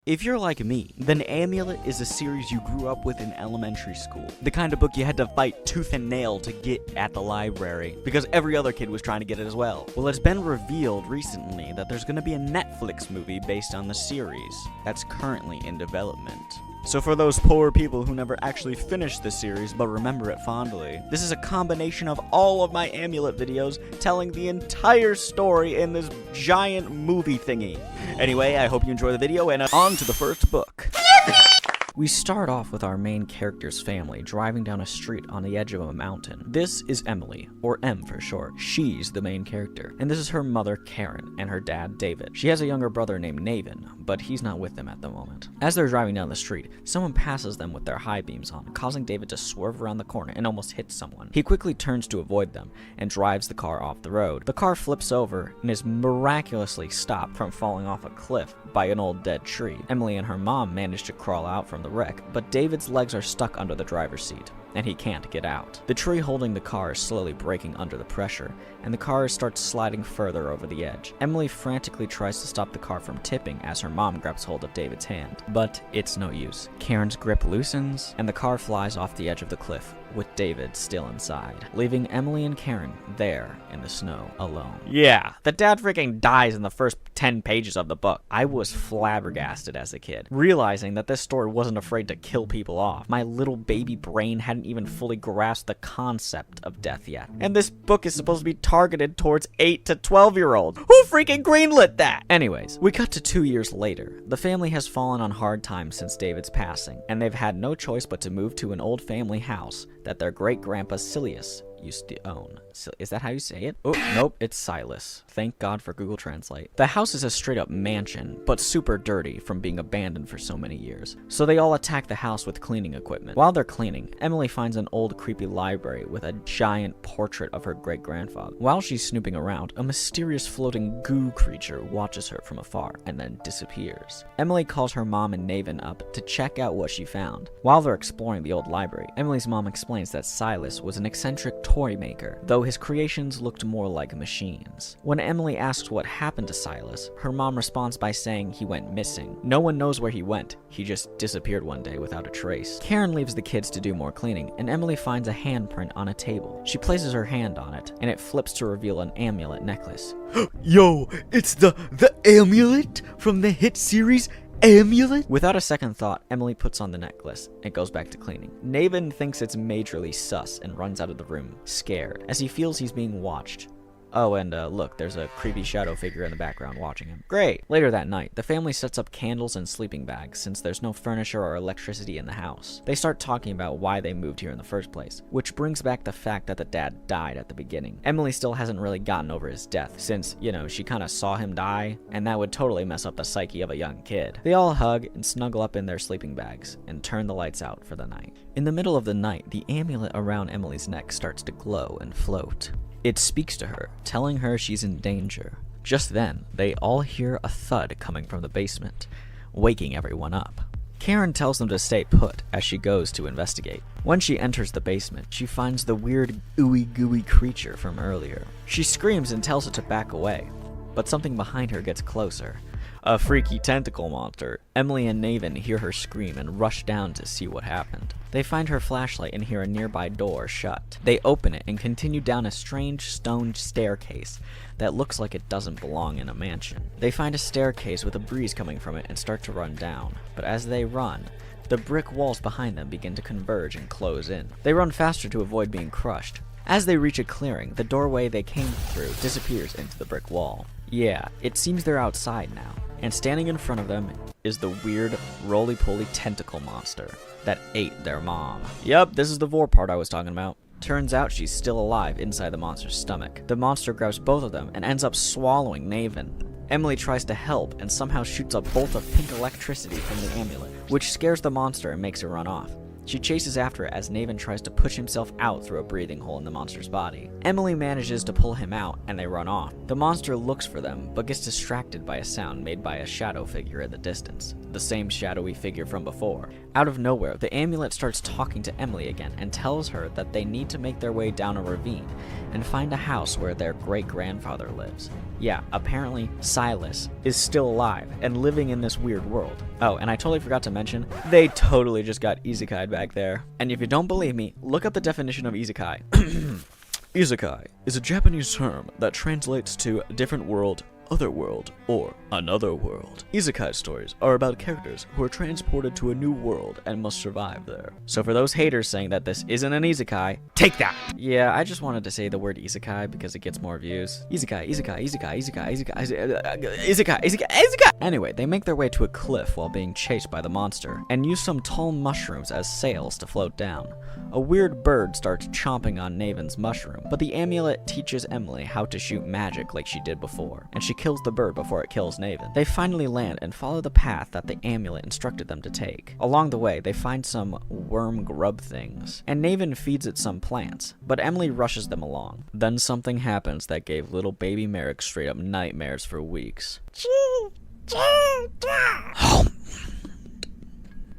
If you're like me, then Amulet is a series you grew up with in elementary school. The kind of book you had to fight tooth and nail to get at the library, because every other kid was trying to get it as well. Well, it's been revealed recently that there's going to be a Netflix movie based on the series that's currently in development. So for those poor people who never actually finished the series but remember it fondly, this is a combination of all of my Amulet videos telling the entire story in this giant movie thingy. Anyway, I hope you enjoy the video, and on to the first book. We start off with our main character's family driving down a street on the edge of a mountain. This is Emily, or M for short. She's the main character. And this is her mother, Karen, and her dad, David. She has a younger brother named Navin, but he's not with them at the moment. As they're driving down the street, someone passes them with their high beams on, causing David to swerve around the corner and almost hit someone. He quickly turns to avoid them and drives the car off the road. The car flips over and is miraculously stopped from falling off a cliff by an old dead tree. Emily and her mom manage to crawl out from the wreck, but David's legs are stuck under the driver's seat, and he can't get out. The tree holding the car is slowly breaking under the pressure, and the car starts sliding further over the edge. Emily frantically tries to stop the car from tipping as her mom grabs hold of David's hand, but it's no use. Karen's grip loosens, and the car flies off the edge of the cliff, with David still inside, leaving Emily and Karen there in the snow alone. Yeah, the dad freaking dies in the first 10 pages of the book. I was flabbergasted as a kid, realizing that this story wasn't afraid to kill people off. My little baby brain hadn't even fully grasped the concept of death yet. And this book is supposed to be targeted towards 8 to 12-year-olds. Who freaking greenlit that? Anyways, we cut to 2 years later. The family has fallen on hard times since David's passing, and they've had no choice but to move to an old family house that their great-grandpa Cielis used to own. Is that how you say it? Oh, nope, it's Cielis. Thank God for Google Translate. The house is a straight-up mansion, but super dirty from being abandoned for so many years. So they all attack the house with cleaning equipment. While they're cleaning, Emily finds an old creepy library with a giant portrait of her great-grandfather. While she's snooping around, a mysterious floating goo creature watches her from afar and then disappears. Emily calls her mom and Navin up to check out what she found. While they're exploring the old library, Emily's mom explains that Cielis was an eccentric toy maker, though his creations looked more like machines. When Emily asks what happened to Cielis, her mom responds by saying he went missing. No one knows where he went, he just disappeared one day without a trace. Karen leaves the kids to do more cleaning, and Emily finds a handprint on a table. She places her hand on it, and it flips to reveal an amulet necklace. Yo, it's the amulet from the hit series Amulet? Without a second thought, Emily puts on the necklace and goes back to cleaning. Navin thinks it's majorly sus and runs out of the room, scared, as he feels he's being watched. Oh, and look, there's a creepy shadow figure in the background watching him. Great! Later that night, the family sets up candles and sleeping bags since there's no furniture or electricity in the house. They start talking about why they moved here in the first place, which brings back the fact that the dad died at the beginning. Emily still hasn't really gotten over his death since, you know, she kinda saw him die, and that would totally mess up the psyche of a young kid. They all hug and snuggle up in their sleeping bags and turn the lights out for the night. In the middle of the night, the amulet around Emily's neck starts to glow and float. It speaks to her, telling her she's in danger. Just then, they all hear a thud coming from the basement, waking everyone up. Karen tells them to stay put as she goes to investigate. When she enters the basement, she finds the weird ooey-gooey creature from earlier. She screams and tells it to back away, but something behind her gets closer. A freaky tentacle monster. Emily and Navin hear her scream and rush down to see what happened. They find her flashlight and hear a nearby door shut. They open it and continue down a strange stone staircase that looks like it doesn't belong in a mansion. They find a staircase with a breeze coming from it and start to run down, but as they run, the brick walls behind them begin to converge and close in. They run faster to avoid being crushed. As they reach a clearing, the doorway they came through disappears into the brick wall. Yeah, it seems they're outside now, and standing in front of them is the weird, roly-poly tentacle monster that ate their mom. Yep, this is the vor part I was talking about. Turns out she's still alive inside the monster's stomach. The monster grabs both of them and ends up swallowing Navin. Emily tries to help and somehow shoots a bolt of pink electricity from the amulet, which scares the monster and makes it run off. She chases after it as Navin tries to push himself out through a breathing hole in the monster's body. Emily manages to pull him out and they run off. The monster looks for them, but gets distracted by a sound made by a shadow figure in the distance, the same shadowy figure from before. Out of nowhere, the amulet starts talking to Emily again and tells her that they need to make their way down a ravine and find a house where their great-grandfather lives. Yeah, apparently Cielis is still alive and living in this weird world. Oh, and I totally forgot to mention, they totally just got isekai back there. And if you don't believe me, look up the definition of isekai. Isekai is a Japanese term that translates to different world, other world, or another world. Isekai stories are about characters who are transported to a new world and must survive there. So for those haters saying that this isn't an isekai, take that! Yeah, I just wanted to say the word isekai because it gets more views. Isekai, isekai, isekai, isekai, isekai, isekai, isekai, isekai! Anyway, they make their way to a cliff while being chased by the monster, and use some tall mushrooms as sails to float down. A weird bird starts chomping on Naven's mushroom, but the amulet teaches Emily how to shoot magic like she did before, and she kills the bird before it kills Naven. They finally land and follow the path that the amulet instructed them to take. Along the way, they find some worm grub things, and Naven feeds it some plants, but Emily rushes them along. Then something happens that gave little baby Merrick straight up nightmares for weeks.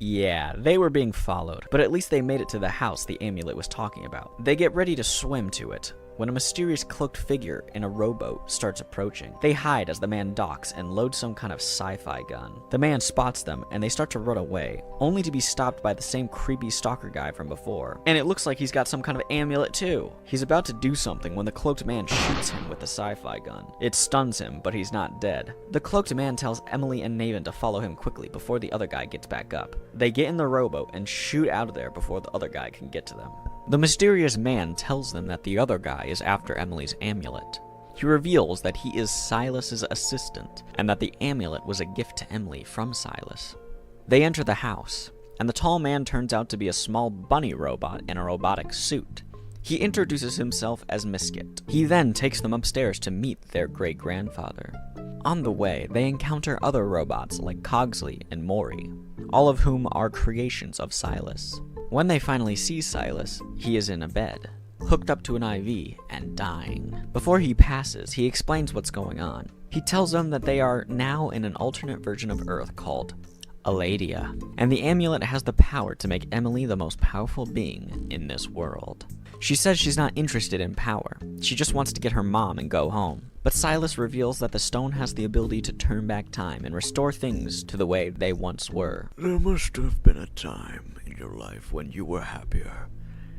Yeah, they were being followed, but at least they made it to the house the amulet was talking about. They get ready to swim to it, when a mysterious cloaked figure in a rowboat starts approaching. They hide as the man docks and loads some kind of sci-fi gun. The man spots them and they start to run away, only to be stopped by the same creepy stalker guy from before. And it looks like he's got some kind of amulet too. He's about to do something when the cloaked man shoots him with the sci-fi gun. It stuns him, but he's not dead. The cloaked man tells Emily and Naven to follow him quickly before the other guy gets back up. They get in the rowboat and shoot out of there before the other guy can get to them. The mysterious man tells them that the other guy is after Emily's amulet. He reveals that he is Cielis's assistant, and that the amulet was a gift to Emily from Cielis. They enter the house, and the tall man turns out to be a small bunny robot in a robotic suit. He introduces himself as Misket. He then takes them upstairs to meet their great-grandfather. On the way, they encounter other robots like Cogsley and Mori, all of whom are creations of Cielis. When they finally see Cielis, he is in a bed, hooked up to an IV, and dying. Before he passes, he explains what's going on. He tells them that they are now in an alternate version of Earth called Aladia, and the amulet has the power to make Emily the most powerful being in this world. She says she's not interested in power, she just wants to get her mom and go home. But Cielis reveals that the stone has the ability to turn back time and restore things to the way they once were. There must have been a time in your life when you were happier.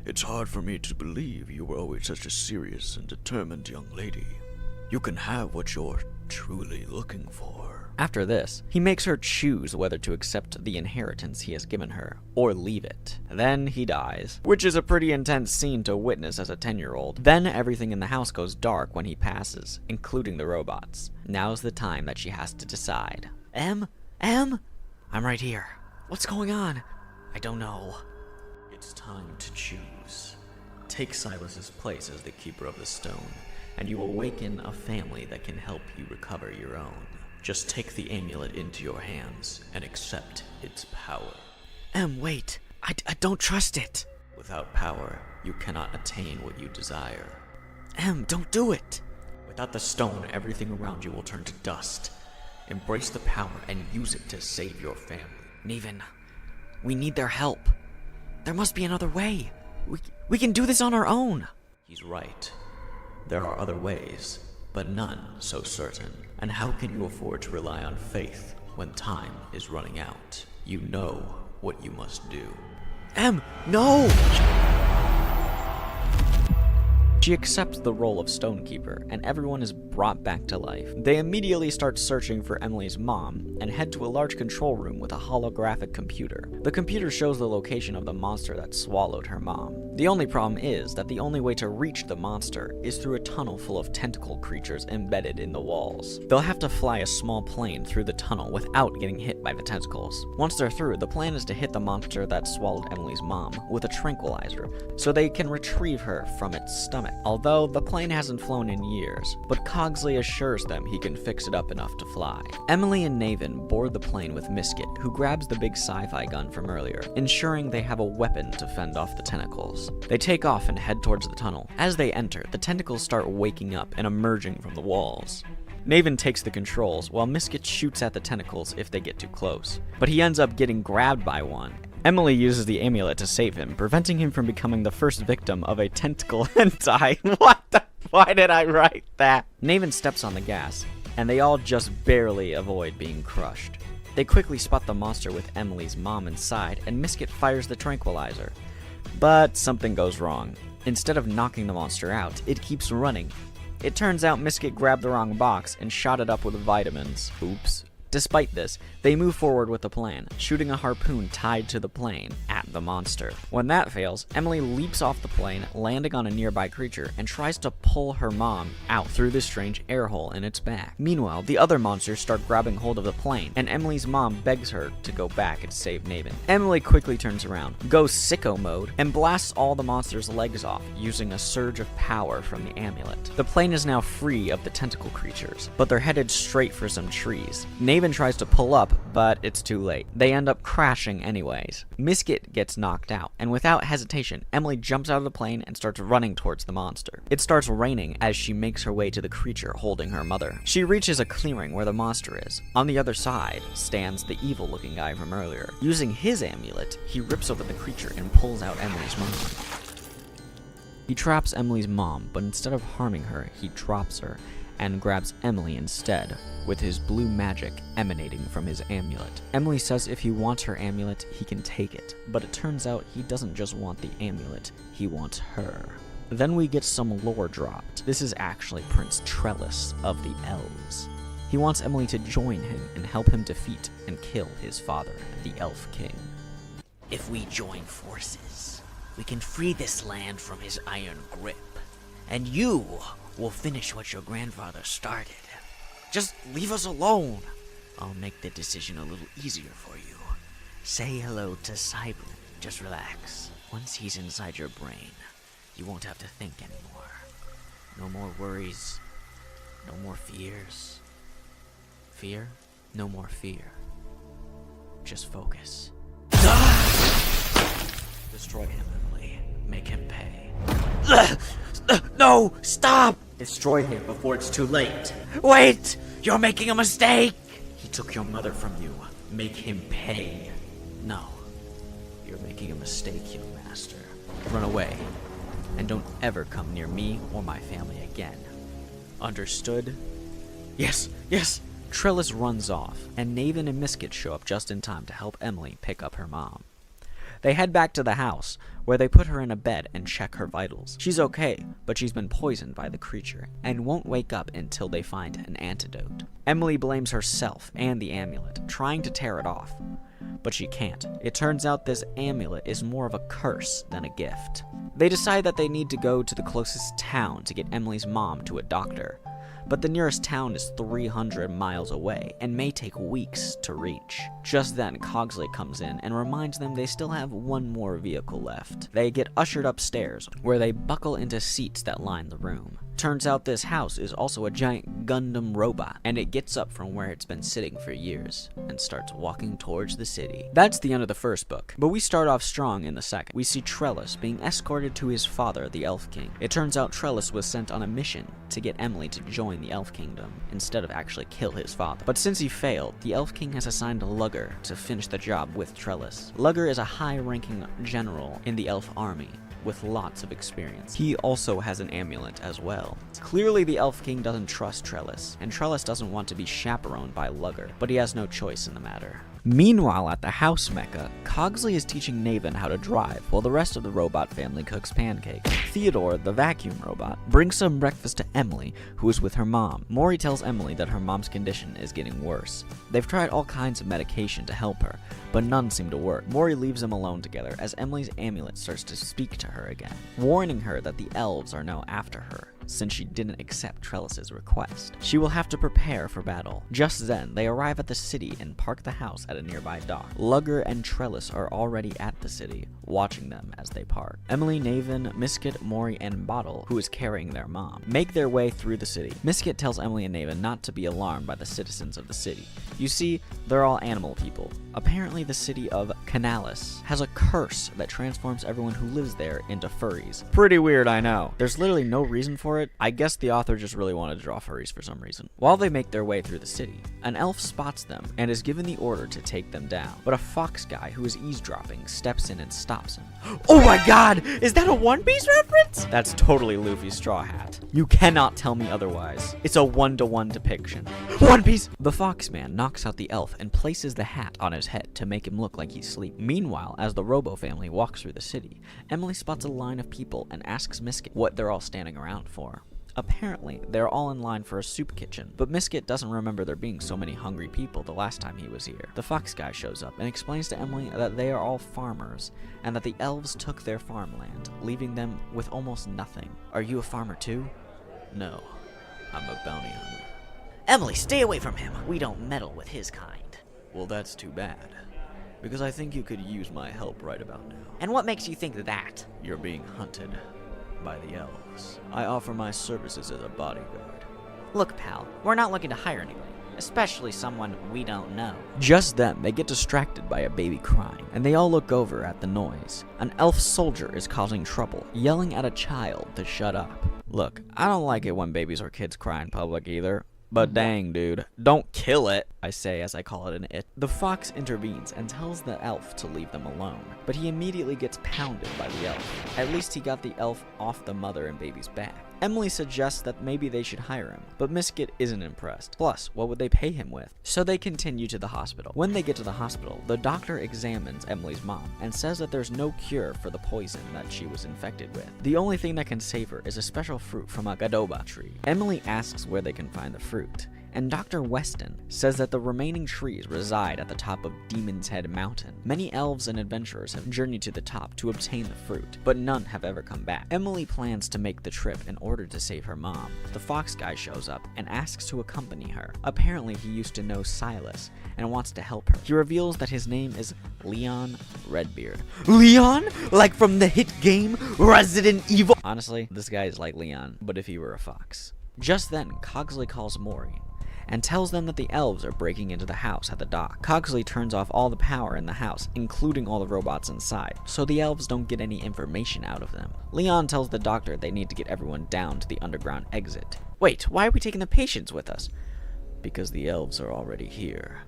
It's hard for me to believe you were always such a serious and determined young lady. You can have what you're truly looking for. After this, he makes her choose whether to accept the inheritance he has given her, or leave it. Then he dies, which is a pretty intense scene to witness as a 10-year-old. Then everything in the house goes dark when he passes, including the robots. Now's the time that she has to decide. Em? I'm right here. What's going on? I don't know. It's time to choose. Take Cielis's place as the keeper of the stone, and you awaken a family that can help you recover your own. Just take the amulet into your hands and accept its power. Wait. I don't trust it. Without power, you cannot attain what you desire. Don't do it. Without the stone, everything around you will turn to dust. Embrace the power and use it to save your family. Naven, we need their help. There must be another way. We can do this on our own. He's right. There are other ways, but none so certain. And how can you afford to rely on faith when time is running out? You know what you must do. No! She accepts the role of Stonekeeper, and everyone is brought back to life. They immediately start searching for Emily's mom, and head to a large control room with a holographic computer. The computer shows the location of the monster that swallowed her mom. The only problem is that the only way to reach the monster is through a tunnel full of tentacle creatures embedded in the walls. They'll have to fly a small plane through the tunnel without getting hit by the tentacles. Once they're through, the plan is to hit the monster that swallowed Emily's mom with a tranquilizer, so they can retrieve her from its stomach. Although the plane hasn't flown in years, but Cogsley assures them he can fix it up enough to fly. Emily and Naven board the plane with Misket, who grabs the big sci-fi gun from earlier, ensuring they have a weapon to fend off the tentacles. tentacles. They take off and head towards the tunnel. As they enter, the tentacles start waking up and emerging from the walls. Naven takes the controls, while Misket shoots at the tentacles if they get too close. But he ends up getting grabbed by one. Emily uses the amulet to save him, preventing him from becoming the first victim of a tentacle hentai. What the? Why did I write that? Naven steps on the gas, and they all just barely avoid being crushed. They quickly spot the monster with Emily's mom inside, and Misket fires the tranquilizer. But something goes wrong. Instead of knocking the monster out, it keeps running. It turns out Misket grabbed the wrong box and shot it up with vitamins. Oops. Despite this, they move forward with the plan, shooting a harpoon tied to the plane at the monster. When that fails, Emily leaps off the plane, landing on a nearby creature, and tries to pull her mom out through the strange air hole in its back. Meanwhile, the other monsters start grabbing hold of the plane, and Emily's mom begs her to go back and save Naven. Emily quickly turns around, goes sicko mode, and blasts all the monsters' legs off, using a surge of power from the amulet. The plane is now free of the tentacle creatures, but they're headed straight for some trees. Naven tries to pull up, but it's too late. They end up crashing anyways. Misket gets knocked out, and without hesitation, Emily jumps out of the plane and starts running towards the monster. It starts raining as she makes her way to the creature holding her mother. She reaches a clearing where the monster is. On the other side stands the evil-looking guy from earlier. Using his amulet, he rips open the creature and pulls out Emily's mom. He traps Emily's mom, but instead of harming her, he drops her and grabs Emily instead, with his blue magic emanating from his amulet. Emily says if he wants her amulet, he can take it, but it turns out he doesn't just want the amulet, he wants her. Then we get some lore dropped. This is actually Prince Trellis of the Elves. He wants Emily to join him and help him defeat and kill his father, the Elf King. If we join forces, we can free this land from his iron grip, and you will finish what your grandfather started. Just leave us alone. I'll make the decision a little easier for you. Say hello to Cybrin. Just relax. Once he's inside your brain, you won't have to think anymore. No more worries. No more fears. Fear? No more fear. Just focus. Destroy him, Emily. Make him pay. No! Stop! Destroy him before it's too late. Wait! You're making a mistake! He took your mother from you. Make him pay. No. You're making a mistake, young master. Run away. And don't ever come near me or my family again. Understood? Yes, yes! Trellis runs off, and Naven and Misket show up just in time to help Emily pick up her mom. They head back to the house, where they put her in a bed and check her vitals. She's okay, but she's been poisoned by the creature, and won't wake up until they find an antidote. Emily blames herself and the amulet, trying to tear it off. But she can't. It turns out this amulet is more of a curse than a gift. They decide that they need to go to the closest town to get Emily's mom to a doctor. But the nearest town is 300 miles away and may take weeks to reach. Just then, Cogsley comes in and reminds them they still have one more vehicle left. They get ushered upstairs, where they buckle into seats that line the room. Turns out this house is also a giant Gundam robot, and it gets up from where it's been sitting for years and starts walking towards the city. That's the end of the first book, but we start off strong in the second. We see Trellis being escorted to his father, the Elf King. It turns out Trellis was sent on a mission to get Emily to join the Elf Kingdom instead of actually kill his father. But since he failed, the Elf King has assigned Lugger to finish the job with Trellis. Lugger is a high-ranking general in the Elf army with lots of experience. He also has an amulet as well. Clearly the Elf King doesn't trust Trellis, and Trellis doesn't want to be chaperoned by Lugger, but he has no choice in the matter. Meanwhile, at the house mecha, Cogsley is teaching Naven how to drive, while the rest of the robot family cooks pancakes. Theodore, the vacuum robot, brings some breakfast to Emily, who is with her mom. Maury tells Emily that her mom's condition is getting worse. They've tried all kinds of medication to help her, but none seem to work. Maury leaves them alone together as Emily's amulet starts to speak to her again, warning her that the elves are now after her, since she didn't accept Trellis's request. She will have to prepare for battle. Just then, they arrive at the city and park the house at a nearby dock. Lugger and Trellis are already at the city, watching them as they park. Emily, Naven, Misket, Maury, and Bottle, who is carrying their mom, make their way through the city. Misket tells Emily and Naven not to be alarmed by the citizens of the city. You see, they're all animal people, Apparently the city of Cielis has a curse that transforms everyone who lives there into furries. Pretty weird, I know. There's literally no reason for it. I guess the author just really wanted to draw furries for some reason. While they make their way through the city, an elf spots them and is given the order to take them down. But a fox guy who is eavesdropping steps in and stops him. Oh my god! Is that a One Piece reference? That's totally Luffy's straw hat. You cannot tell me otherwise. It's a one-to-one depiction. One Piece! The fox man knocks out the elf and places the hat on his head to make him look like he's asleep. Meanwhile, as the Robo family walks through the city, Emily spots a line of people and asks Miskit what they're all standing around for. Apparently, they're all in line for a soup kitchen, but Miskit doesn't remember there being so many hungry people the last time he was here. The fox guy shows up and explains to Emily that they are all farmers, and that the elves took their farmland, leaving them with almost nothing. Are you a farmer too? No, I'm a bounty hunter. Emily, stay away from him. We don't meddle with his kind. Well, that's too bad, because I think you could use my help right about now. And what makes you think that? You're being hunted by the elves. I offer my services as a bodyguard. Look, pal, we're not looking to hire anyone, especially someone we don't know. Just then, they get distracted by a baby crying, and they all look over at the noise. An elf soldier is causing trouble, yelling at a child to shut up. Look, I don't like it when babies or kids cry in public either. But dang, dude, don't kill it, I say as I call it an it. The fox intervenes and tells the elf to leave them alone, but he immediately gets pounded by the elf. At least he got the elf off the mother and baby's back. Emily suggests that maybe they should hire him, but Miskit isn't impressed. Plus, what would they pay him with? So they continue to the hospital. When they get to the hospital, the doctor examines Emily's mom and says that there's no cure for the poison that she was infected with. The only thing that can save her is a special fruit from a gadoba tree. Emily asks where they can find the fruit, and Dr. Weston says that the remaining trees reside at the top of Demon's Head Mountain. Many elves and adventurers have journeyed to the top to obtain the fruit, but none have ever come back. Emily plans to make the trip in order to save her mom. The fox guy shows up and asks to accompany her. Apparently, he used to know Cielis and wants to help her. He reveals that his name is Leon Redbeard. Leon? Like from the hit game Resident Evil? Honestly, this guy is like Leon, but if he were a fox. Just then, Cogsley calls Maury and tells them that the elves are breaking into the house at the dock. Cogsley turns off all the power in the house, including all the robots inside, so the elves don't get any information out of them. Leon tells the doctor they need to get everyone down to the underground exit. Wait, why are we taking the patients with us? Because the elves are already here.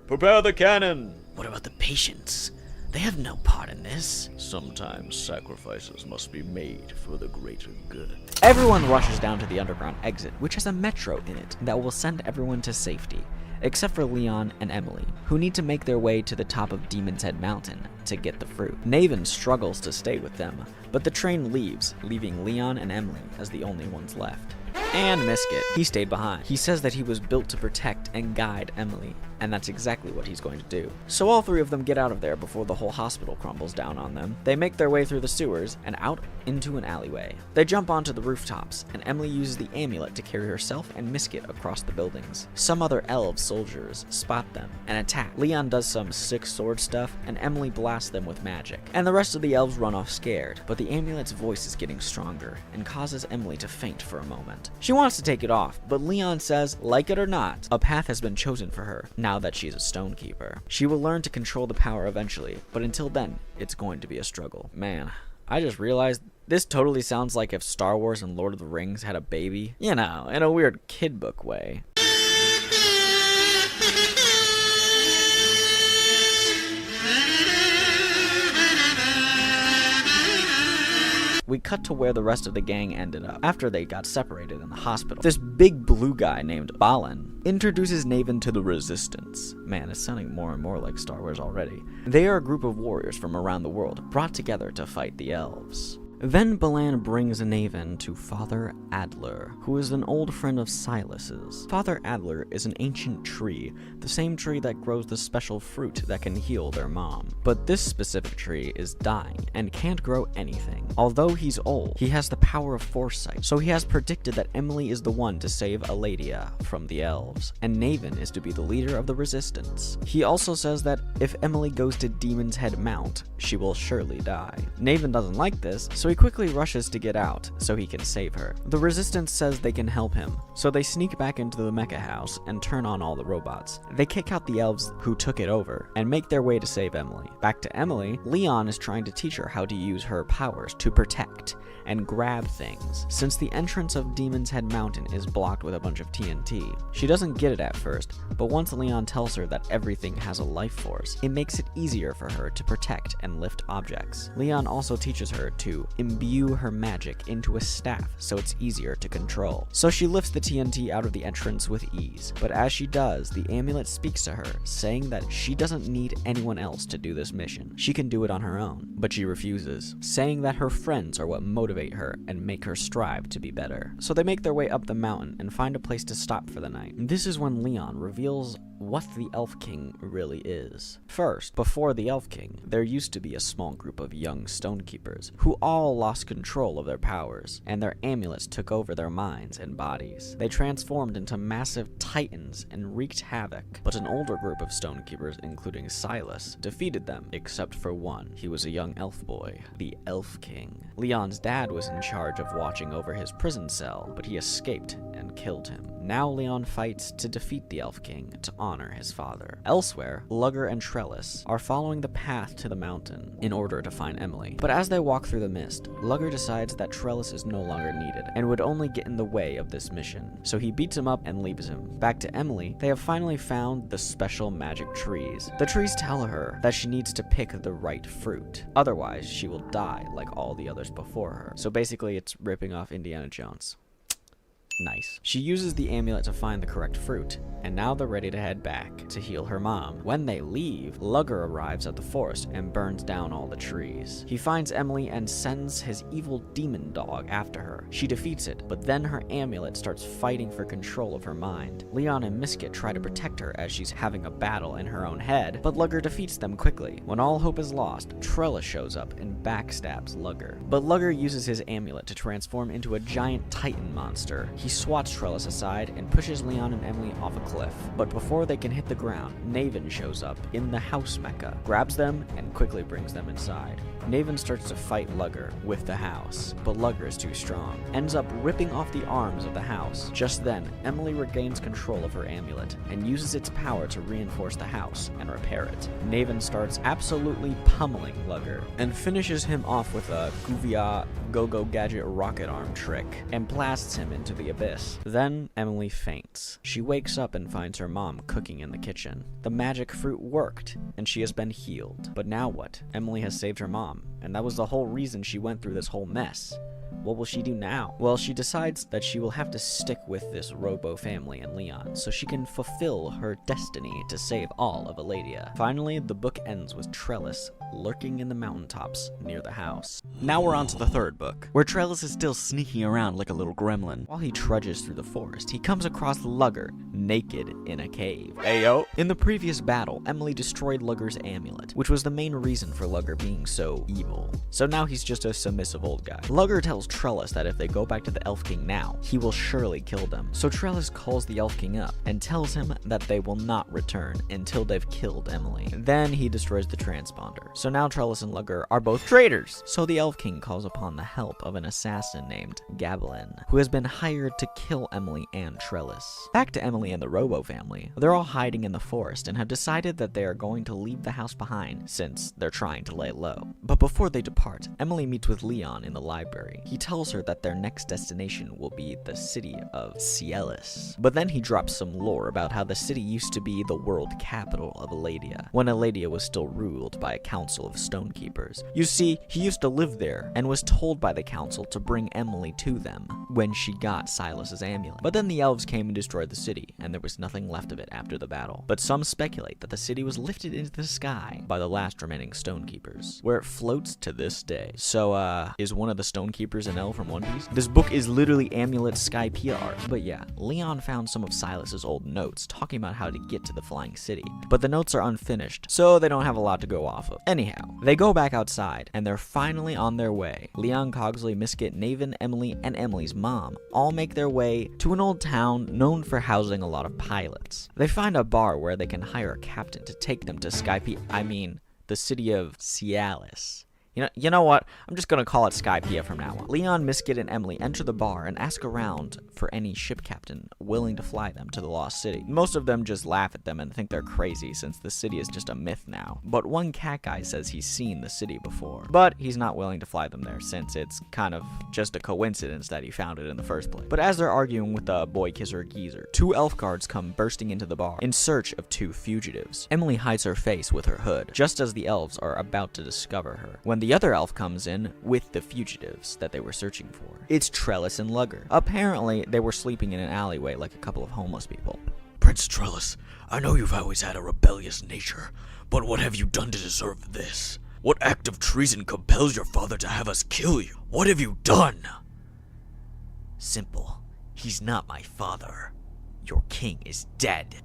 Prepare the cannon! What about the patients? They have no part in this. Sometimes sacrifices must be made for the greater good. Everyone rushes down to the underground exit, which has a metro in it that will send everyone to safety, except for Leon and Emily, who need to make their way to the top of Demon's Head Mountain to get the fruit. Naven struggles to stay with them, but the train leaves, leaving Leon and Emily as the only ones left. And Miskit. He stayed behind. He says that he was built to protect and guide Emily, and that's exactly what he's going to do. So all three of them get out of there before the whole hospital crumbles down on them. They make their way through the sewers and out into an alleyway. They jump onto the rooftops, and Emily uses the amulet to carry herself and Miskit across the buildings. Some other elf soldiers spot them and attack. Leon does some sick sword stuff, and Emily blasts them with magic. And the rest of the elves run off scared, but the amulet's voice is getting stronger and causes Emily to faint for a moment. She wants to take it off, but Leon says, like it or not, a path has been chosen for her now that she's a stonekeeper. She will learn to control the power eventually, but until then, it's going to be a struggle. Man, I just realized this totally sounds like if Star Wars and Lord of the Rings had a baby. You know, in a weird kid book way. We cut to where the rest of the gang ended up, after they got separated in the hospital. This big blue guy named Balin introduces Naven to the Resistance. Man, it's sounding more and more like Star Wars already. They are a group of warriors from around the world, brought together to fight the elves. Then Balan brings Naven to Father Adler, who is an old friend of Cielis's. Father Adler is an ancient tree, the same tree that grows the special fruit that can heal their mom. But this specific tree is dying and can't grow anything. Although he's old, he has the power of foresight, so he has predicted that Emily is the one to save Aladia from the elves, and Naven is to be the leader of the resistance. He also says that if Emily goes to Demon's Head Mount, she will surely die. Naven doesn't like this, so he he quickly rushes to get out so he can save her. The Resistance says they can help him, so they sneak back into the mecha house and turn on all the robots. They kick out the elves who took it over and make their way to save Emily. Back to Emily, Leon is trying to teach her how to use her powers to protect and grab things, since the entrance of Demon's Head Mountain is blocked with a bunch of TNT. She doesn't get it at first, but once Leon tells her that everything has a life force, it makes it easier for her to protect and lift objects. Leon also teaches her to imbue her magic into a staff so it's easier to control. So she lifts the TNT out of the entrance with ease, but as she does, the amulet speaks to her, saying that she doesn't need anyone else to do this mission. She can do it on her own, but she refuses, saying that her friends are what motivate her and make her strive to be better. So they make their way up the mountain and find a place to stop for the night. This is when Leon reveals what the Elf King really is. First, before the Elf King, there used to be a small group of young stonekeepers who all lost control of their powers, and their amulets took over their minds and bodies. They transformed into massive titans and wreaked havoc, but an older group of stonekeepers, including Cielis, defeated them, except for one. He was a young elf boy, the Elf King. Leon's dad was in charge of watching over his prison cell, but he escaped and killed him. Now Leon fights to defeat the Elf King to honor his father. Elsewhere, Lugger and Trellis are following the path to the mountain in order to find Emily. But as they walk through the mist, Lugger decides that Trellis is no longer needed and would only get in the way of this mission. So he beats him up and leaves him. Back to Emily, they have finally found the special magic trees. The trees tell her that she needs to pick the right fruit. Otherwise, she will die like all the others before her. So basically, it's ripping off Indiana Jones. Nice. She uses the amulet to find the correct fruit, and now they're ready to head back to heal her mom. When they leave, Lugger arrives at the forest and burns down all the trees. He finds Emily and sends his evil demon dog after her. She defeats it, but then her amulet starts fighting for control of her mind. Leon and Misket try to protect her as she's having a battle in her own head, but Lugger defeats them quickly. When all hope is lost, Trellis shows up and backstabs Lugger. But Lugger uses his amulet to transform into a giant titan monster. He swats Trellis aside and pushes Leon and Emily off a cliff. But before they can hit the ground, Naven shows up in the house mecha, grabs them, and quickly brings them inside. Naven starts to fight Lugger with the house, but Lugger is too strong, ends up ripping off the arms of the house. Just then, Emily regains control of her amulet and uses its power to reinforce the house and repair it. Naven starts absolutely pummeling Lugger and finishes him off with a Guvia Go-Go Gadget rocket arm trick and blasts him into the abyss. Then Emily faints. She wakes up and finds her mom cooking in the kitchen. The magic fruit worked, and she has been healed. But now what? Emily has saved her mom, and that was the whole reason she went through this whole mess. What will she do now? Well, she decides that she will have to stick with this Robo family and Leon so she can fulfill her destiny to save all of Aladia. Finally, the book ends with Trellis lurking in the mountaintops near the house. Now we're on to the third book, where Trellis is still sneaking around like a little gremlin. While he trudges through the forest, he comes across Lugger naked in a cave. Ayo! In the previous battle, Emily destroyed Lugger's amulet, which was the main reason for Lugger being so evil. So now he's just a submissive old guy. Lugger tells Trellis that if they go back to the Elf King now, he will surely kill them. So Trellis calls the Elf King up and tells him that they will not return until they've killed Emily. Then he destroys the transponder. So now Trellis and Lugger are both traitors. So the Elf King calls upon the help of an assassin named Gabalin, who has been hired to kill Emily and Trellis. Back to Emily and the Robo family. They're all hiding in the forest and have decided that they are going to leave the house behind since they're trying to lay low. But before they depart, Emily meets with Leon in the library. He tells her that their next destination will be the city of Cielis. But then he drops some lore about how the city used to be the world capital of Aladia, when Aladia was still ruled by a council of stonekeepers. You see, he used to live there and was told by the council to bring Emily to them when she got Silas's amulet. But then the elves came and destroyed the city, and there was nothing left of it after the battle. But some speculate that the city was lifted into the sky by the last remaining stonekeepers, where it floats to this day. So, is one of the stonekeepers an elf from One Piece? This book is literally Amulet Sky PR. But yeah, Leon found some of Silas's old notes talking about how to get to the flying city. But the notes are unfinished, so they don't have a lot to go off of. Anyhow, they go back outside, and they're finally on their way. Leon, Cogsley, Misket, Naven, Emily, and Emily's mom all make their way to an old town known for housing a lot of pilots. They find a bar where they can hire a captain to take them to the city of Cielis. You know what? I'm just gonna call it Skypiea from now on. Leon, Misket, and Emily enter the bar and ask around for any ship captain willing to fly them to the Lost City. Most of them just laugh at them and think they're crazy since the city is just a myth now. But one cat guy says he's seen the city before. But he's not willing to fly them there since it's kind of just a coincidence that he found it in the first place. But as they're arguing with the boy kisser geezer, 2 elf guards come bursting into the bar in search of 2 fugitives. Emily hides her face with her hood, just as the elves are about to discover her, when the other elf comes in with the fugitives that they were searching for. It's Trellis and Lugger. Apparently, they were sleeping in an alleyway like a couple of homeless people. Prince Trellis, I know you've always had a rebellious nature, but what have you done to deserve this? What act of treason compels your father to have us kill you? What have you done? Simple. He's not my father. Your king is dead.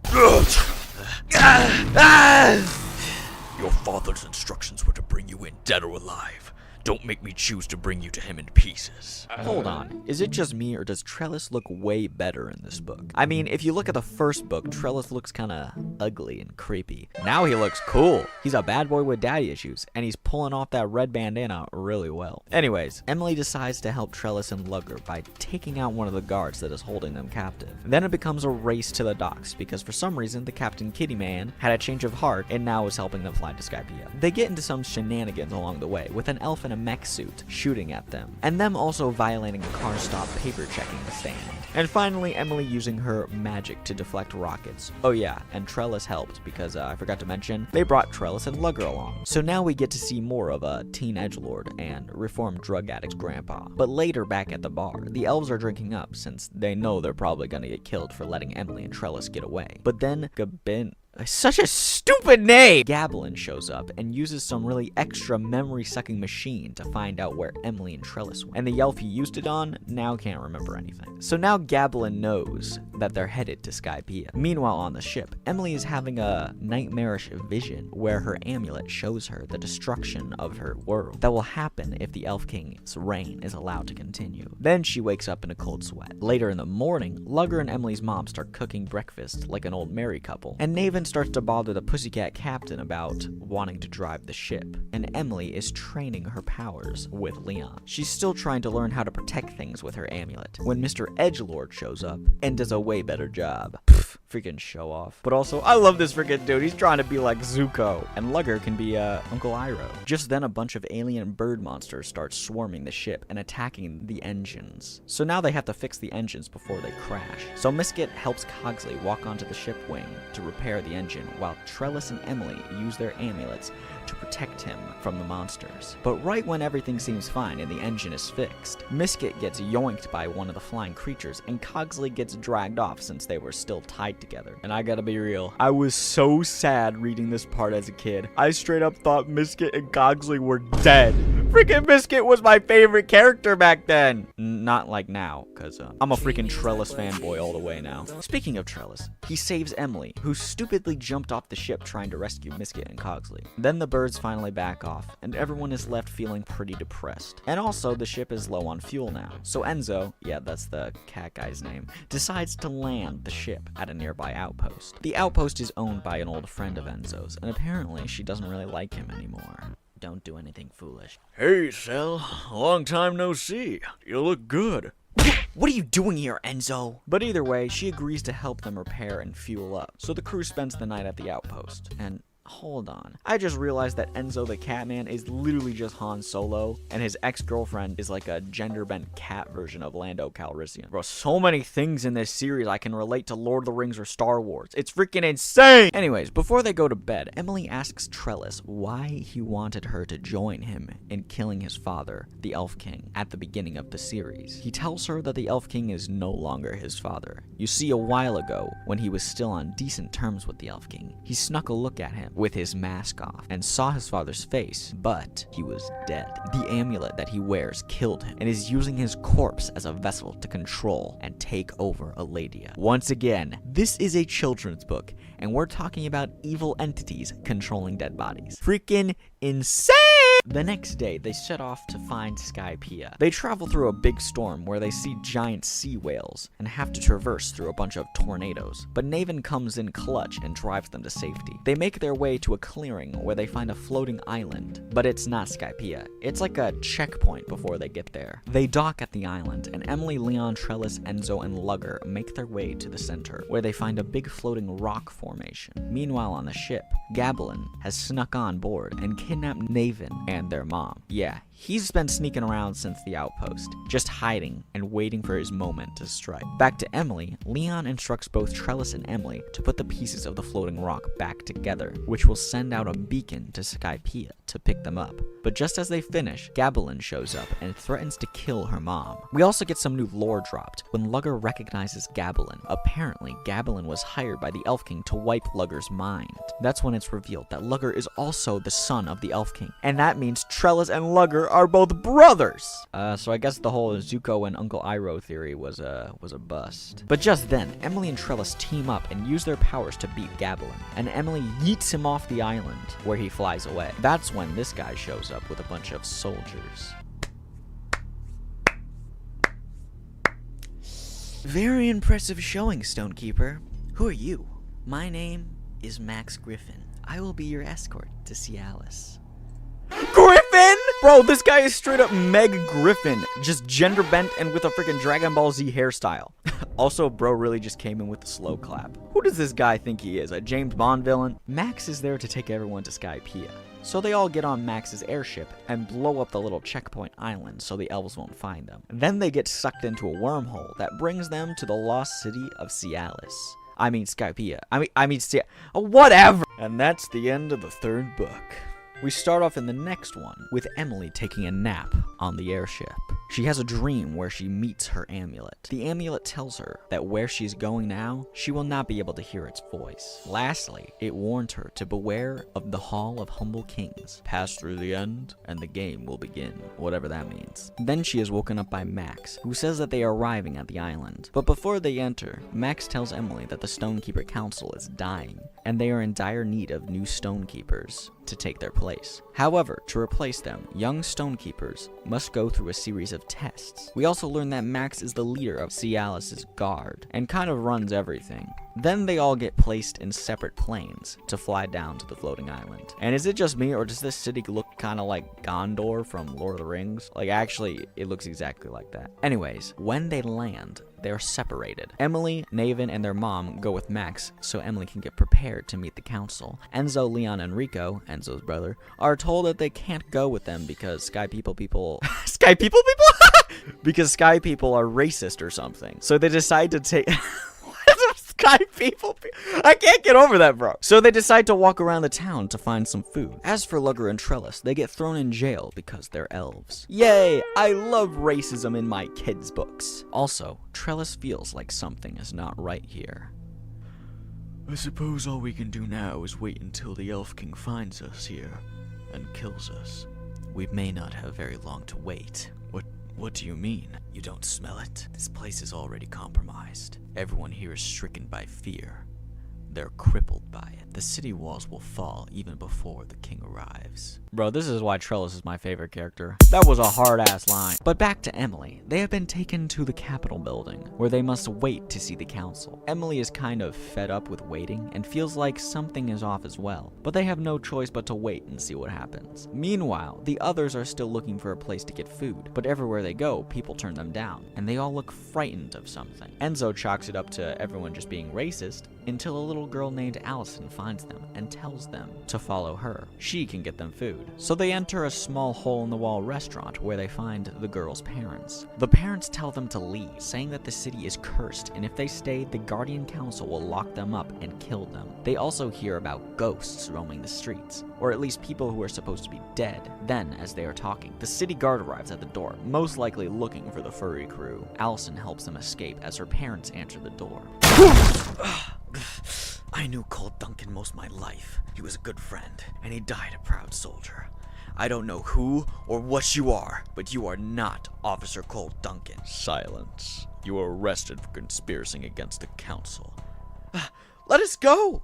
Your father's instructions were to bring you in dead or alive. Don't make me choose to bring you to him in pieces. Hold on, is it just me or does Trellis look way better in this book? I mean, if you look at the first book, Trellis looks kinda ugly and creepy. Now he looks cool. He's a bad boy with daddy issues, and he's pulling off that red bandana really well. Anyways, Emily decides to help Trellis and Lugger by taking out one of the guards that is holding them captive. Then it becomes a race to the docks, because for some reason the Captain Kitty Man had a change of heart and now is helping them fly to Skypiea. They get into some shenanigans along the way, with an elf in a mech suit shooting at them, and them also violating a car stop paper checking stand. And finally, Emily using her magic to deflect rockets. Oh yeah, and Trellis helped because I forgot to mention, they brought Trellis and Lugger along. So now we get to see more of a teen edgelord and reformed drug addict grandpa. But later back at the bar, the elves are drinking up since they know they're probably gonna get killed for letting Emily and Trellis get away. But then such a stupid name! Gablin shows up and uses some really extra memory-sucking machine to find out where Emily and Trellis went. And the elf he used it on now can't remember anything. So now Gablin knows that they're headed to Skypiea. Meanwhile on the ship, Emily is having a nightmarish vision where her amulet shows her the destruction of her world that will happen if the Elf King's reign is allowed to continue. Then she wakes up in a cold sweat. Later in the morning, Lugger and Emily's mom start cooking breakfast like an old married couple, and Naven starts to bother the pussycat captain about wanting to drive the ship, and Emily is training her powers with Leon. She's still trying to learn how to protect things with her amulet, when Mr. Edgelord shows up and does a way better job. Pff, freaking show off. But also, I love this freaking dude. He's trying to be like Zuko, and Lugger can be Uncle Iroh. Just then a bunch of alien bird monsters start swarming the ship and attacking the engines. So now they have to fix the engines before they crash. So Misket helps Cogsley walk onto the ship wing to repair the engine, while Trellis and Emily use their amulets to protect him from the monsters. But right when everything seems fine and the engine is fixed, Misket gets yoinked by one of the flying creatures, and Cogsley gets dragged off since they were still tied together. And I gotta be real, I was so sad reading this part as a kid. I straight up thought Misket and Cogsley were dead. Freaking Misket was my favorite character back then. Not like now, because I'm a freaking Trellis fanboy all the way now. Speaking of Trellis, he saves Emily, who stupidly jumped off the ship trying to rescue Misket and Cogsley. Then the birds finally back off, and everyone is left feeling pretty depressed. And also, the ship is low on fuel now. So Enzo, yeah, that's the cat guy's name, decides to land the ship at a nearby outpost. The outpost is owned by an old friend of Enzo's, and apparently she doesn't really like him anymore. Don't do anything foolish. Hey, Sel. Long time no see. You look good. What are you doing here, Enzo? But either way, she agrees to help them repair and fuel up. So the crew spends the night at the outpost. And hold on. I just realized that Enzo the Catman is literally just Han Solo, and his ex-girlfriend is like a gender-bent cat version of Lando Calrissian. Bro, so many things in this series I can relate to Lord of the Rings or Star Wars. It's freaking insane! Anyways, before they go to bed, Emily asks Trellis why he wanted her to join him in killing his father, the Elf King, at the beginning of the series. He tells her that the Elf King is no longer his father. You see, a while ago, when he was still on decent terms with the Elf King, he snuck a look at him with his mask off and saw his father's face, but he was dead. The amulet that he wears killed him and is using his corpse as a vessel to control and take over Aladia. Once again, this is a children's book, and we're talking about evil entities controlling dead bodies. Freaking insane! The next day, they set off to find Skypiea. They travel through a big storm where they see giant sea whales and have to traverse through a bunch of tornadoes. But Naven comes in clutch and drives them to safety. They make their way to a clearing where they find a floating island, but it's not Skypiea. It's like a checkpoint before they get there. They dock at the island, and Emily, Leon, Trellis, Enzo, and Lugger make their way to the center, where they find a big floating rock formation. Meanwhile, on the ship, Gabalin has snuck on board and kidnapped Naven and their mom. Yeah, he's been sneaking around since the outpost, just hiding and waiting for his moment to strike. Back to Emily, Leon instructs both Trellis and Emily to put the pieces of the floating rock back together, which will send out a beacon to Skypiea to pick them up. But just as they finish, Gabalin shows up and threatens to kill her mom. We also get some new lore dropped when Lugger recognizes Gabalin. Apparently, Gabalin was hired by the Elf King to wipe Lugger's mind. That's when it's revealed that Lugger is also the son of the Elf King, and that means Trellis and Lugger are both brothers! So I guess the whole Zuko and Uncle Iroh theory was a bust. But just then, Emily and Trellis team up and use their powers to beat Gabalin, and Emily yeets him off the island, where he flies away. That's when this guy shows up with a bunch of soldiers. Very impressive showing, Stonekeeper. Who are you? My name is Max Griffin. I will be your escort to Cielis. Griffin? Bro, this guy is straight up Meg Griffin, just gender bent and with a freaking Dragon Ball Z hairstyle. Also, bro really just came in with a slow clap. Who does this guy think he is, a James Bond villain? Max is there to take everyone to Skypiea. So they all get on Max's airship and blow up the little checkpoint island so the elves won't find them. Then they get sucked into a wormhole that brings them to the lost city of Cielis. I mean Skypiea. Whatever! And that's the end of the third book. We start off in the next one with Emily taking a nap on the airship. She has a dream where she meets her amulet. The amulet tells her that where she's going now, she will not be able to hear its voice. Lastly, it warned her to beware of the Hall of Humble Kings. Pass through the end, and the game will begin, whatever that means. Then she is woken up by Max, who says that they are arriving at the island. But before they enter, Max tells Emily that the Stonekeeper Council is dying, and they are in dire need of new Stonekeepers to take their place. However, to replace them, young Stonekeepers must go through a series of tests. We also learn that Max is the leader of Cielis' guard, and kind of runs everything. Then they all get placed in separate planes to fly down to the floating island. And is it just me, or does this city look kind of like Gondor from Lord of the Rings? Like, actually, it looks exactly like that. Anyways, when they land, they're separated. Emily, Naven, and their mom go with Max so Emily can get prepared to meet the council. Enzo, Leon, and Rico, Enzo's brother, are told that they can't go with them because Sky people because Sky people are racist or something. So they decide to take Sky people. I can't get over that, bro. So they decide to walk around the town to find some food. As for Lugger and Trellis, they get thrown in jail because they're elves. Yay! I love racism in my kids' books. Also, Trellis feels like something is not right here. I suppose all we can do now is wait until the Elf King finds us here and kills us. We may not have very long to wait. What do you mean? You don't smell it? This place is already compromised. Everyone here is stricken by fear. They're crippled by it. The city walls will fall even before the king arrives. Bro, this is why Trellis is my favorite character. That was a hard-ass line. But back to Emily. They have been taken to the Capitol building, where they must wait to see the council. Emily is kind of fed up with waiting, and feels like something is off as well. But they have no choice but to wait and see what happens. Meanwhile, the others are still looking for a place to get food. But everywhere they go, people turn them down, and they all look frightened of something. Enzo chalks it up to everyone just being racist, until a little girl named Allison finds them and tells them to follow her. She can get them food. So they enter a small hole-in-the-wall restaurant where they find the girl's parents. The parents tell them to leave, saying that the city is cursed, and if they stay, the Guardian Council will lock them up and kill them. They also hear about ghosts roaming the streets, or at least people who are supposed to be dead. Then, as they are talking, the city guard arrives at the door, most likely looking for the furry crew. Allison helps them escape as her parents answer the door. I knew Cole Duncan most of my life. He was a good friend, and he died a proud soldier. I don't know who or what you are, but you are not Officer Cole Duncan. Silence. You are arrested for conspiring against the council. Let us go!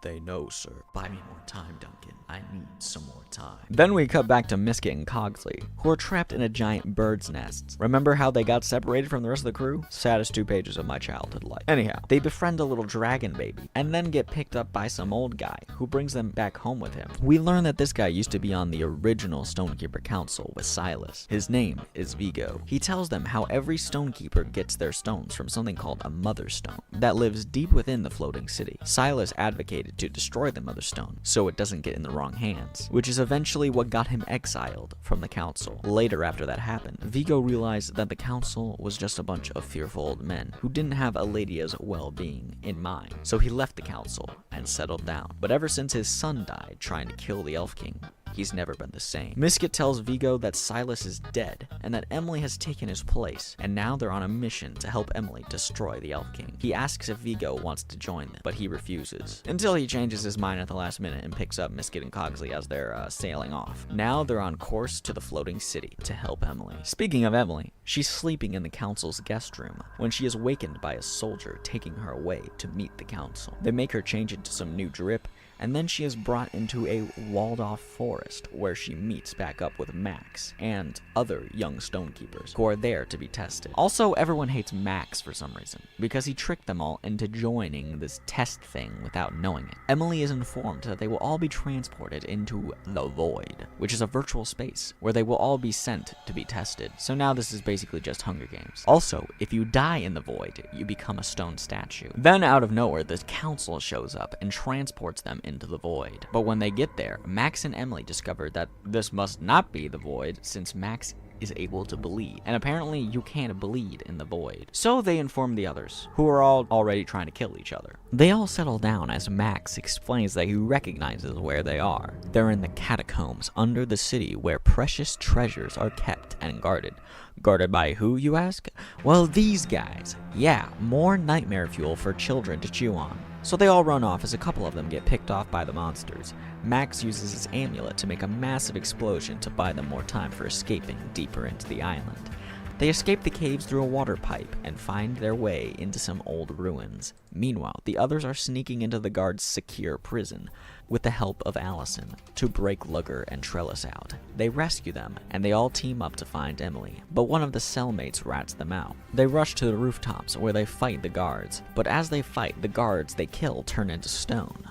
They know, sir. Buy me more time, Duncan. I need some more time. Then we cut back to Misket and Cogsley, who are trapped in a giant bird's nest. Remember how they got separated from the rest of the crew? Saddest 2 pages of my childhood life. Anyhow, they befriend a little dragon baby, and then get picked up by some old guy, who brings them back home with him. We learn that this guy used to be on the original Stonekeeper Council with Cielis. His name is Vigo. He tells them how every Stonekeeper gets their stones from something called a Mother Stone that lives deep within the floating city. Cielis advocated to destroy the Mother Stone so it doesn't get in the wrong hands, which is eventually what got him exiled from the council. Later, after that happened, Vigo realized that the council was just a bunch of fearful old men who didn't have Aladia's well-being in mind, so he left the council and settled down. But ever since his son died trying to kill the Elf King, he's never been the same. Misket tells Vigo that Cielis is dead and that Emily has taken his place, and now they're on a mission to help Emily destroy the Elf King. He asks if Vigo wants to join them, but he refuses, until he changes his mind at the last minute and picks up Misket and Cogsley as they're sailing off. Now they're on course to the floating city to help Emily. Speaking of Emily, she's sleeping in the council's guest room when she is wakened by a soldier taking her away to meet the council. They make her change into some new drip, and then she is brought into a walled-off forest where she meets back up with Max and other young Stonekeepers who are there to be tested. Also, everyone hates Max for some reason, because he tricked them all into joining this test thing without knowing it. Emily is informed that they will all be transported into the Void, which is a virtual space where they will all be sent to be tested. So now this is basically just Hunger Games. Also, if you die in the Void, you become a stone statue. Then out of nowhere, the council shows up and transports them into the Void. But when they get there, Max and Emily discover that this must not be the Void, since Max is able to bleed, and apparently you can't bleed in the Void. So they inform the others, who are all already trying to kill each other. They all settle down as Max explains that he recognizes where they are. They're in the catacombs under the city where precious treasures are kept and guarded. Guarded by who, you ask? Well, these guys. Yeah, more nightmare fuel for children to chew on. So they all run off as a couple of them get picked off by the monsters. Max uses his amulet to make a massive explosion to buy them more time for escaping deeper into the island. They escape the caves through a water pipe and find their way into some old ruins. Meanwhile, the others are sneaking into the guards' secure prison with the help of Allison to break Lugger and Trellis out. They rescue them, and they all team up to find Emily, but one of the cellmates rats them out. They rush to the rooftops where they fight the guards, but as they fight, the guards they kill turn into stone.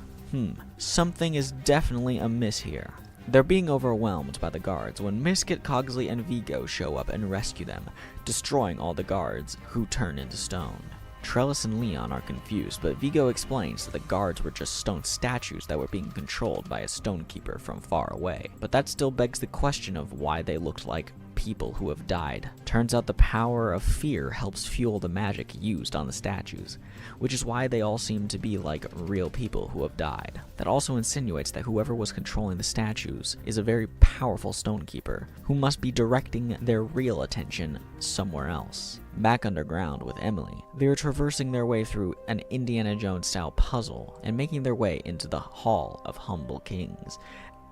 Something is definitely amiss here. They're being overwhelmed by the guards when Misket, Cogsley, and Vigo show up and rescue them, destroying all the guards, who turn into stone. Trellis and Leon are confused, but Vigo explains that the guards were just stone statues that were being controlled by a stonekeeper from far away. But that still begs the question of why they looked like people who have died. Turns out the power of fear helps fuel the magic used on the statues, which is why they all seem to be like real people who have died. That also insinuates that whoever was controlling the statues is a very powerful stonekeeper who must be directing their real attention somewhere else. Back underground with Emily, they are traversing their way through an Indiana Jones-style puzzle and making their way into the Hall of Humble Kings.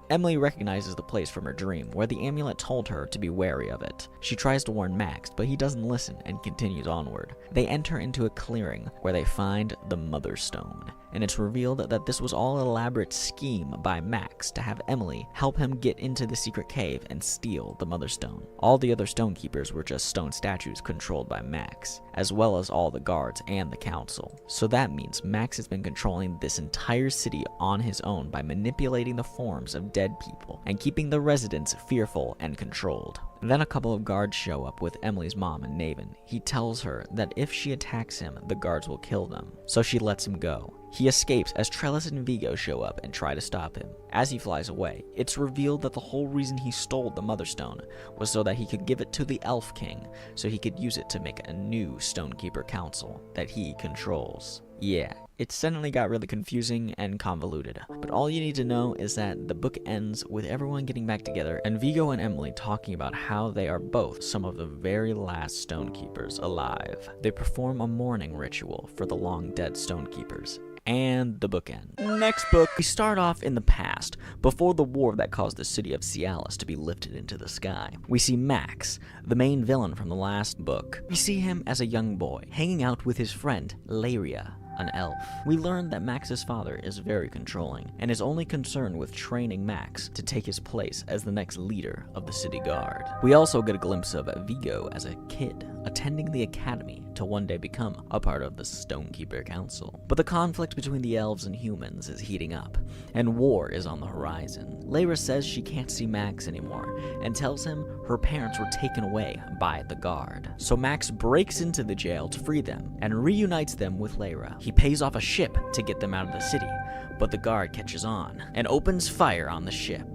Emily recognizes the place from her dream, where the amulet told her to be wary of it. She tries to warn Max, but he doesn't listen and continues onward. They enter into a clearing, where they find the Mother Stone, and it's revealed that this was all an elaborate scheme by Max to have Emily help him get into the secret cave and steal the Mother Stone. All the other Stonekeepers were just stone statues controlled by Max, as well as all the guards and the council. So that means Max has been controlling this entire city on his own by manipulating the forms of dead people and keeping the residents fearful and controlled. Then a couple of guards show up with Emily's mom and Naven. He tells her that if she attacks him, the guards will kill them, so she lets him go. He escapes as Trellis and Vigo show up and try to stop him. As he flies away, it's revealed that the whole reason he stole the Mother Stone was so that he could give it to the Elf King, so he could use it to make a new Stonekeeper Council that he controls. Yeah, it suddenly got really confusing and convoluted, but all you need to know is that the book ends with everyone getting back together and Vigo and Emily talking about how they are both some of the very last Stonekeepers alive. They perform a mourning ritual for the long dead Stonekeepers. And the book ends. Next book, we start off in the past, before the war that caused the city of Cielis to be lifted into the sky. We see Max, the main villain from the last book. We see him as a young boy, hanging out with his friend, Laria. an elf. We learn that Max's father is very controlling and is only concerned with training Max to take his place as the next leader of the city guard. We also get a glimpse of Vigo as a kid attending the academy to one day become a part of the Stonekeeper Council. But the conflict between the elves and humans is heating up, and war is on the horizon. Lyra says she can't see Max anymore and tells him her parents were taken away by the guard. So Max breaks into the jail to free them and reunites them with Lyra. He pays off a ship to get them out of the city, but the guard catches on and opens fire on the ship.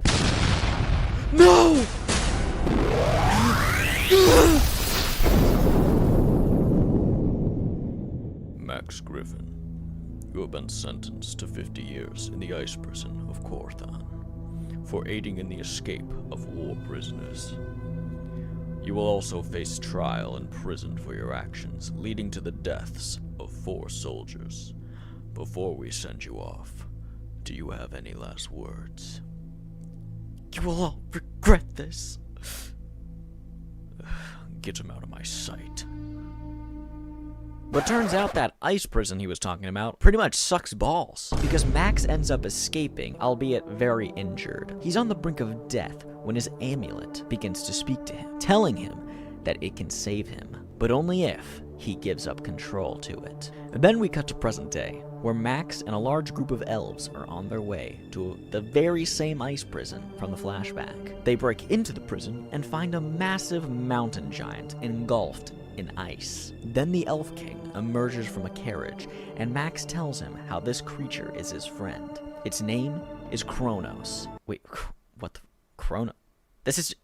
No! Max Griffin, you have been sentenced to 50 years in the ice prison of Corthon for aiding in the escape of war prisoners. You will also face trial and prison for your actions, leading to the deaths of 4 soldiers. Before we send you off, do you have any last words? You will all regret this. Get him out of my sight. But turns out that ice prison he was talking about pretty much sucks balls, because Max ends up escaping, albeit very injured. He's on the brink of death when his amulet begins to speak to him, telling him that it can save him, but only if he gives up control to it. And then we cut to present day, where Max and a large group of elves are on their way to the very same ice prison from the flashback. They break into the prison and find a massive mountain giant engulfed in ice. Then the Elf King emerges from a carriage, and Max tells him how this creature is his friend. Its name is Kronos. Wait, what the? Kronos? This is...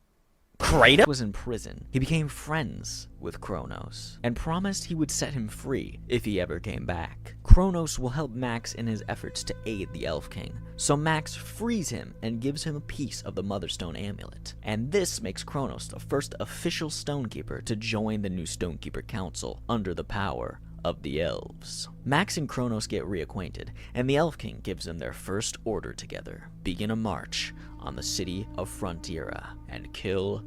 Kratos was in prison. He became friends with Kronos and promised he would set him free if he ever came back. Kronos will help Max in his efforts to aid the Elf King, so Max frees him and gives him a piece of the Motherstone amulet. And this makes Kronos the first official Stonekeeper to join the new Stonekeeper Council under the power of the elves. Max and Kronos get reacquainted, and the Elf King gives them their first order together: begin a march on the city of Frontiera and kill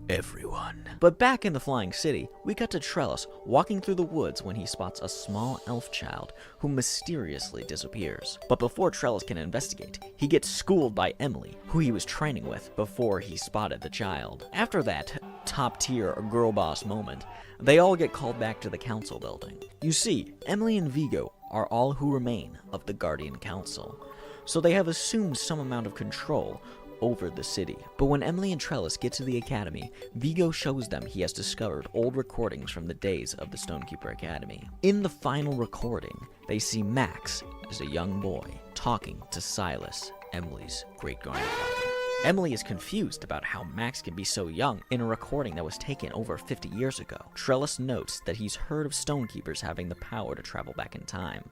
everyone. But back in the Flying City, we cut to Trellis walking through the woods when he spots a small elf child who mysteriously disappears. But before Trellis can investigate, he gets schooled by Emily, who he was training with before he spotted the child. After that top-tier girl boss moment, they all get called back to the council building. You see, Emily and Vigo are all who remain of the Guardian Council, so they have assumed some amount of control over the city. But when Emily and Trellis get to the academy, Vigo shows them he has discovered old recordings from the days of the Stonekeeper Academy. In the final recording, they see Max as a young boy talking to Cielis, Emily's great-grandfather. Emily is confused about how Max can be so young in a recording that was taken over 50 years ago. Trellis notes that he's heard of Stonekeepers having the power to travel back in time,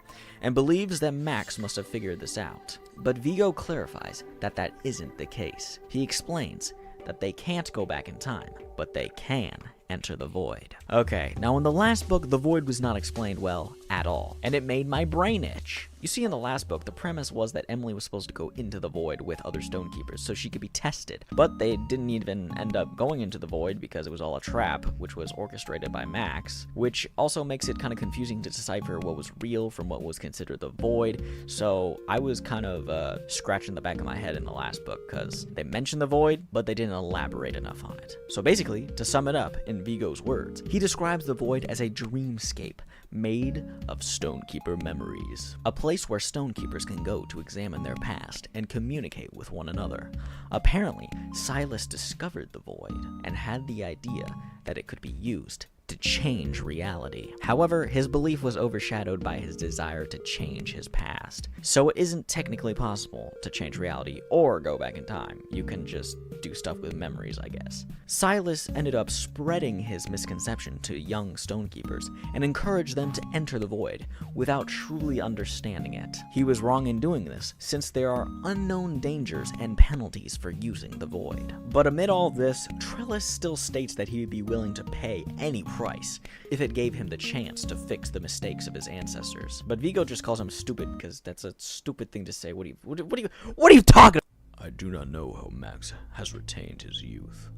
and believes that Max must have figured this out. But Vigo clarifies that that isn't the case. He explains that they can't go back in time, but they can enter the void. Okay, now in the last book, the void was not explained well at all, and it made my brain itch. You see, in the last book, the premise was that Emily was supposed to go into the void with other Stonekeepers so she could be tested, but they didn't even end up going into the void because it was all a trap, which was orchestrated by Max, which also makes it kind of confusing to decipher what was real from what was considered the void. So I was kind of scratching the back of my head in the last book because they mentioned the void, but they didn't elaborate enough on it. So basically, to sum it up in Vigo's words, he describes the void as a dreamscape made of Stonekeeper memories, a place where Stonekeepers can go to examine their past and communicate with one another. Apparently, Cielis discovered the void and had the idea that it could be used to change reality. However, his belief was overshadowed by his desire to change his past. So it isn't technically possible to change reality or go back in time. You can just do stuff with memories, I guess. Cielis ended up spreading his misconception to young Stonekeepers and encouraged them to enter the void without truly understanding it. He was wrong in doing this, since there are unknown dangers and penalties for using the void. But amid all this, Trellis still states that he would be willing to pay any price if it gave him the chance to fix the mistakes of his ancestors. But Vigo just calls him stupid because that's a stupid thing to say. What are you talking about? I do not know how Max has retained his youth,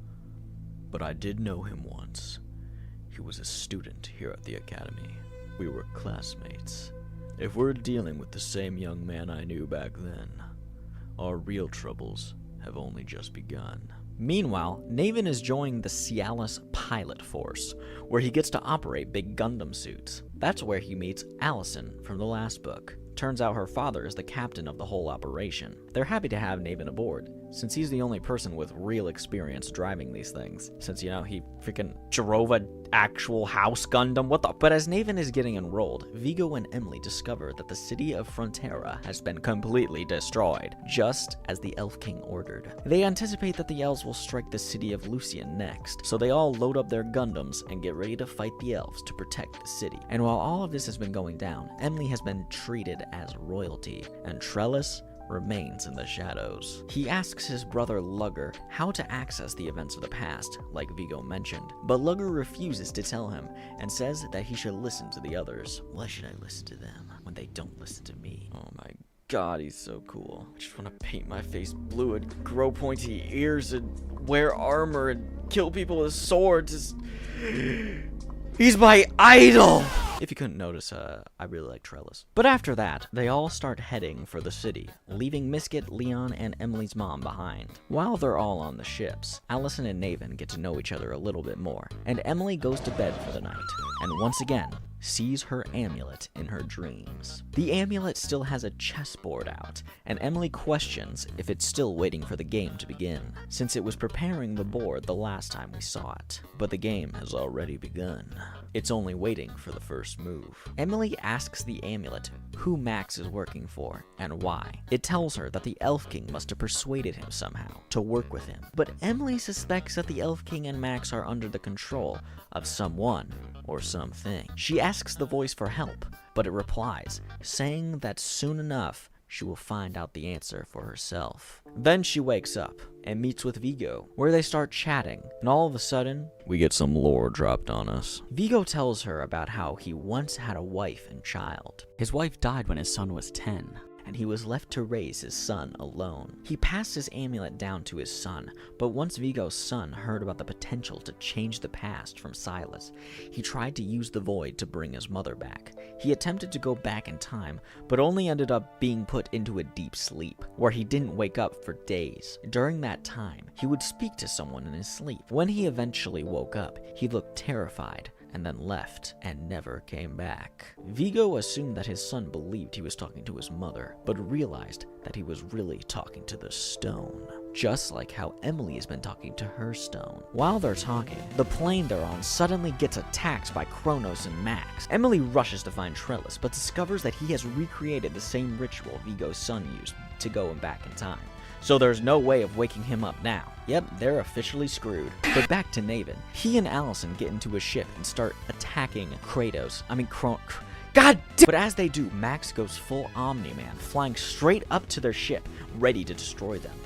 but I did know him once. He was a student here at the academy. We were classmates. If we're dealing with the same young man I knew back then, our real troubles have only just begun. Meanwhile, Naven is joining the Cielis pilot force, where he gets to operate big Gundam suits. That's where he meets Allison from the last book. Turns out her father is the captain of the whole operation. They're happy to have Naven aboard, since he's the only person with real experience driving these things. Since, he freaking drove a actual house Gundam, what the? But as Naven is getting enrolled, Vigo and Emily discover that the city of Frontera has been completely destroyed, just as the Elf King ordered. They anticipate that the elves will strike the city of Lucien next, so they all load up their Gundams and get ready to fight the elves to protect the city. And while all of this has been going down, Emily has been treated as royalty, and Trellis remains in the shadows. He asks his brother Lugger how to access the events of the past, like Vigo mentioned, but Lugger refuses to tell him and says that he should listen to the others. Why should I listen to them when they don't listen to me? Oh my god, he's so cool. I just want to paint my face blue and grow pointy ears and wear armor and kill people with swords. He's my idol! If you couldn't notice, I really like Trellis. But after that, they all start heading for the city, leaving Misket, Leon, and Emily's mom behind. While they're all on the ships, Allison and Naven get to know each other a little bit more, and Emily goes to bed for the night, and once again, sees her amulet in her dreams. The amulet still has a chessboard out, and Emily questions if it's still waiting for the game to begin, since it was preparing the board the last time we saw it. But the game has already begun. It's only waiting for the first move. Emily asks the amulet who Max is working for, and why. It tells her that the Elf King must have persuaded him somehow to work with him. But Emily suspects that the Elf King and Max are under the control of someone or something. She asks the voice for help, but it replies, saying that soon enough, she will find out the answer for herself. Then she wakes up and meets with Vigo, where they start chatting, and all of a sudden, we get some lore dropped on us. Vigo tells her about how he once had a wife and child. His wife died when his son was 10. And he was left to raise his son alone. He passed his amulet down to his son, but once Vigo's son heard about the potential to change the past from Cielis, he tried to use the void to bring his mother back. He attempted to go back in time, but only ended up being put into a deep sleep, where he didn't wake up for days. During that time, he would speak to someone in his sleep. When he eventually woke up, he looked terrified, and then left and never came back. Vigo assumed that his son believed he was talking to his mother, but realized that he was really talking to the stone. Just like how Emily has been talking to her stone. While they're talking, the plane they're on suddenly gets attacked by Kronos and Max. Emily rushes to find Trellis, but discovers that he has recreated the same ritual Vigo's son used to go back in time. So there's no way of waking him up now. Yep, they're officially screwed. But back to Naven. He and Allison get into a ship and start attacking God damn! But as they do, Max goes full Omni-Man, flying straight up to their ship, ready to destroy them.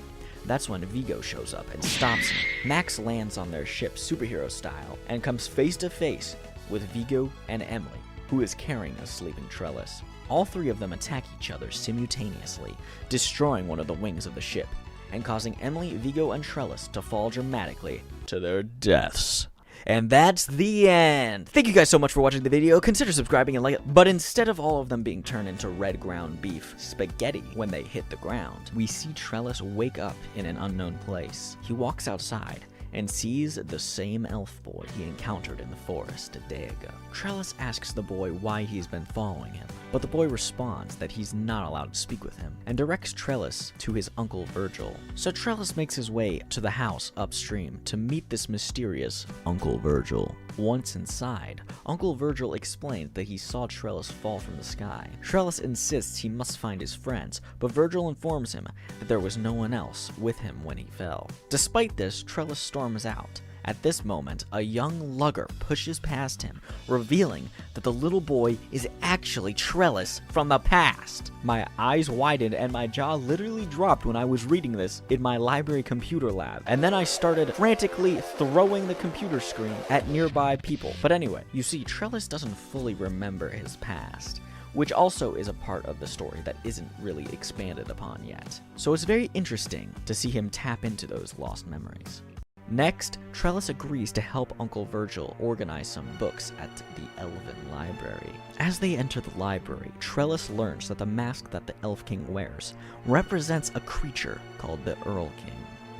That's when Vigo shows up and stops him. Max lands on their ship superhero style and comes face to face with Vigo and Emily, who is carrying a sleeping Trellis. All three of them attack each other simultaneously, destroying one of the wings of the ship, and causing Emily, Vigo, and Trellis to fall dramatically to their deaths. And that's the end. Thank you guys so much for watching the video. Consider subscribing and like it. But instead of all of them being turned into red ground beef spaghetti when they hit the ground, we see Trellis wake up in an unknown place. He walks outside and sees the same elf boy he encountered in the forest a day ago. Trellis asks the boy why he's been following him, but the boy responds that he's not allowed to speak with him, and directs Trellis to his uncle Virgil. So Trellis makes his way to the house upstream to meet this mysterious Uncle Virgil. Once inside, Uncle Virgil explains that he saw Trellis fall from the sky. Trellis insists he must find his friends, but Virgil informs him that there was no one else with him when he fell. Despite this, Trellis storms out. At this moment, a young lugger pushes past him, revealing that the little boy is actually Trellis from the past. My eyes widened and my jaw literally dropped when I was reading this in my library computer lab. And then I started frantically throwing the computer screen at nearby people. But anyway, you see, Trellis doesn't fully remember his past, which also is a part of the story that isn't really expanded upon yet. So it's very interesting to see him tap into those lost memories. Next, Trellis agrees to help Uncle Virgil organize some books at the Elven Library. As they enter the library, Trellis learns that the mask that the Elf King wears represents a creature called the Earl King.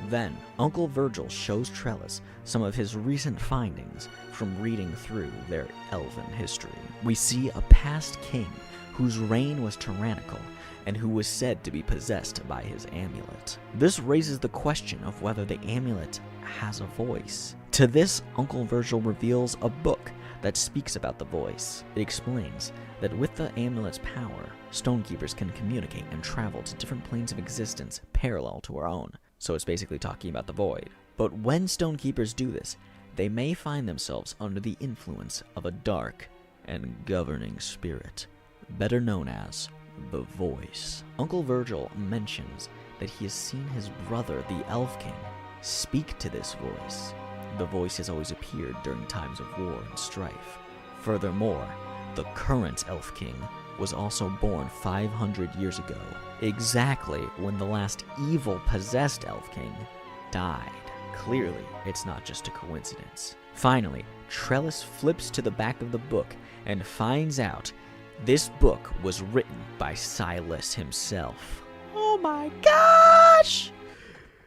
Then, Uncle Virgil shows Trellis some of his recent findings from reading through their elven history. We see a past king whose reign was tyrannical and who was said to be possessed by his amulet. This raises the question of whether the amulet has a voice. To this, Uncle Virgil reveals a book that speaks about the voice. It explains that with the amulet's power, stonekeepers can communicate and travel to different planes of existence parallel to our own. So it's basically talking about the void. But when stonekeepers do this, they may find themselves under the influence of a dark and governing spirit, better known as the Voice. Uncle Virgil mentions that he has seen his brother, the Elf King, speak to this voice. The voice has always appeared during times of war and strife. Furthermore, the current Elf King was also born 500 years ago, exactly when the last evil possessed Elf King died. Clearly, it's not just a coincidence. Finally, Trellis flips to the back of the book and finds out this book was written by Cielis himself. Oh my gosh!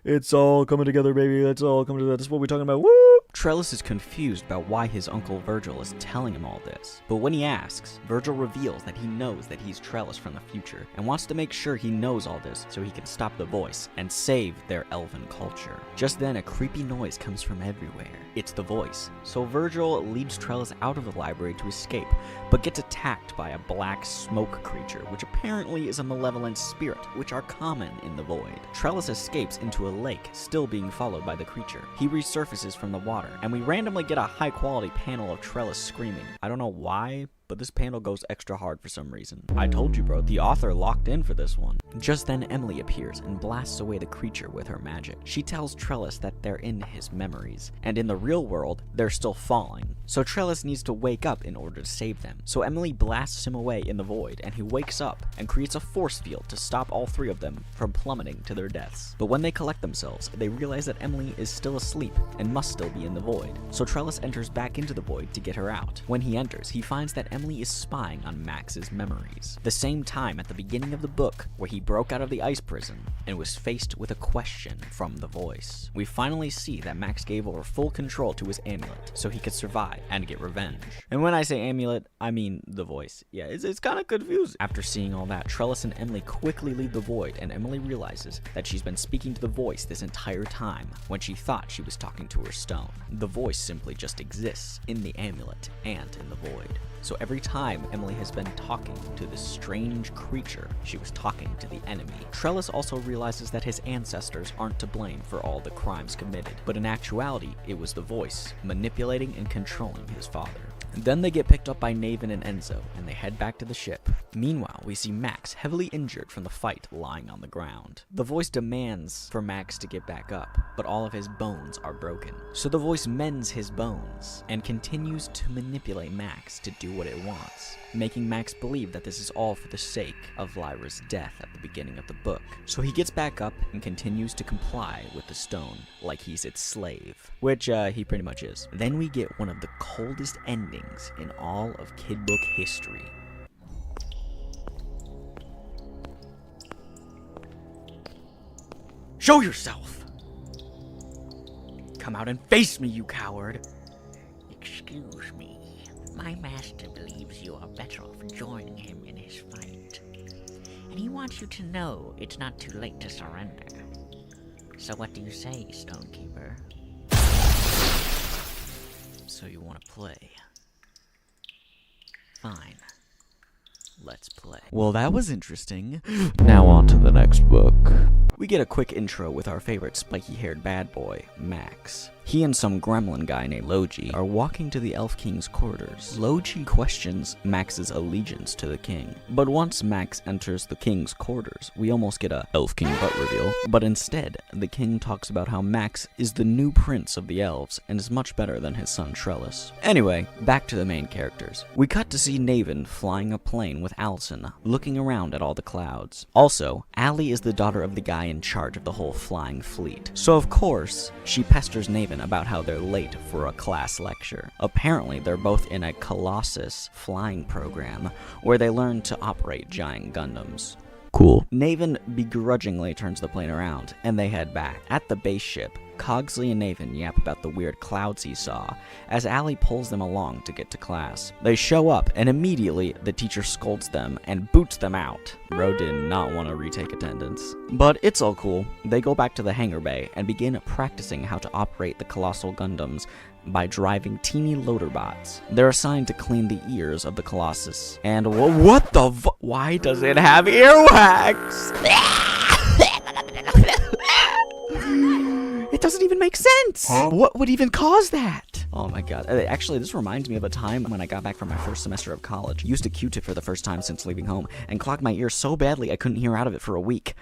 It's all coming together, baby. It's all coming together. That's what we're talking about. Woo! Trellis is confused about why his Uncle Virgil is telling him all this. But when he asks, Virgil reveals that he knows that he's Trellis from the future and wants to make sure he knows all this so he can stop the voice and save their elven culture. Just then, a creepy noise comes from everywhere. It's the voice. So Virgil leads Trellis out of the library to escape, but gets attacked by a black smoke creature, which apparently is a malevolent spirit, which are common in the void. Trellis escapes into a lake, still being followed by the creature. He resurfaces from the water, and we randomly get a high-quality panel of Trellis screaming. I don't know why, but this panel goes extra hard for some reason. I told you, bro, the author locked in for this one. Just then, Emily appears and blasts away the creature with her magic. She tells Trellis that they're in his memories, and in the real world, they're still falling. So Trellis needs to wake up in order to save them. So Emily blasts him away in the void, and he wakes up and creates a force field to stop all three of them from plummeting to their deaths. But when they collect themselves, they realize that Emily is still asleep and must still be in the void. So Trellis enters back into the void to get her out. When he enters, he finds that Emily is spying on Max's memories. The same time at the beginning of the book where he broke out of the ice prison and was faced with a question from the voice. We finally see that Max gave over full control to his amulet so he could survive and get revenge. And when I say amulet, I mean the voice. Yeah, it's kind of confusing. After seeing all that, Trellis and Emily quickly leave the void, and Emily realizes that she's been speaking to the voice this entire time when she thought she was talking to her stone. The voice simply just exists in the amulet and in the void. So every time Emily has been talking to this strange creature, she was talking to the enemy. Trellis also realizes that his ancestors aren't to blame for all the crimes committed, but in actuality, it was the voice manipulating and controlling his father. Then they get picked up by Naven and Enzo, and they head back to the ship. Meanwhile, we see Max heavily injured from the fight lying on the ground. The voice demands for Max to get back up, but all of his bones are broken. So the voice mends his bones and continues to manipulate Max to do what it wants, making Max believe that this is all for the sake of Lyra's death at the beginning of the book. So he gets back up and continues to comply with the stone like he's its slave, which he pretty much is. Then we get one of the coldest endings in all of kid book history. Show yourself! Come out and face me, you coward! Excuse me. My master believes you are better off joining him in his fight. And he wants you to know it's not too late to surrender. So what do you say, Stonekeeper? So you want to play? Fine. Let's play. Well, that was interesting. Now on to the next book. We get a quick intro with our favorite spiky-haired bad boy, Max. He and some gremlin guy named Logi are walking to the Elf King's quarters. Logi questions Max's allegiance to the king. But once Max enters the king's quarters, we almost get a Elf King butt reveal. But instead, the king talks about how Max is the new prince of the elves and is much better than his son Trellis. Anyway, back to the main characters. We cut to see Naven flying a plane with Allison, looking around at all the clouds. Also, Allie is the daughter of the guy in charge of the whole flying fleet. So of course, she pesters Naven about how they're late for a class lecture. Apparently, they're both in a Colossus flying program where they learn to operate giant Gundams. Cool. Naven begrudgingly turns the plane around, and they head back. At the base ship, Cogsley and Naven yap about the weird clouds he saw, as Allie pulls them along to get to class. They show up, and immediately the teacher scolds them and boots them out. Ro did not want to retake attendance. But it's all cool. They go back to the hangar bay and begin practicing how to operate the colossal Gundams by driving teeny loader bots. They're assigned to clean the ears of the Colossus. And what the why does it have earwax? It doesn't even make sense. Huh? What would even cause that? Oh my god. Actually, this reminds me of a time when I got back from my first semester of college. Used a Q-tip for the first time since leaving home and clogged my ear so badly I couldn't hear out of it for a week.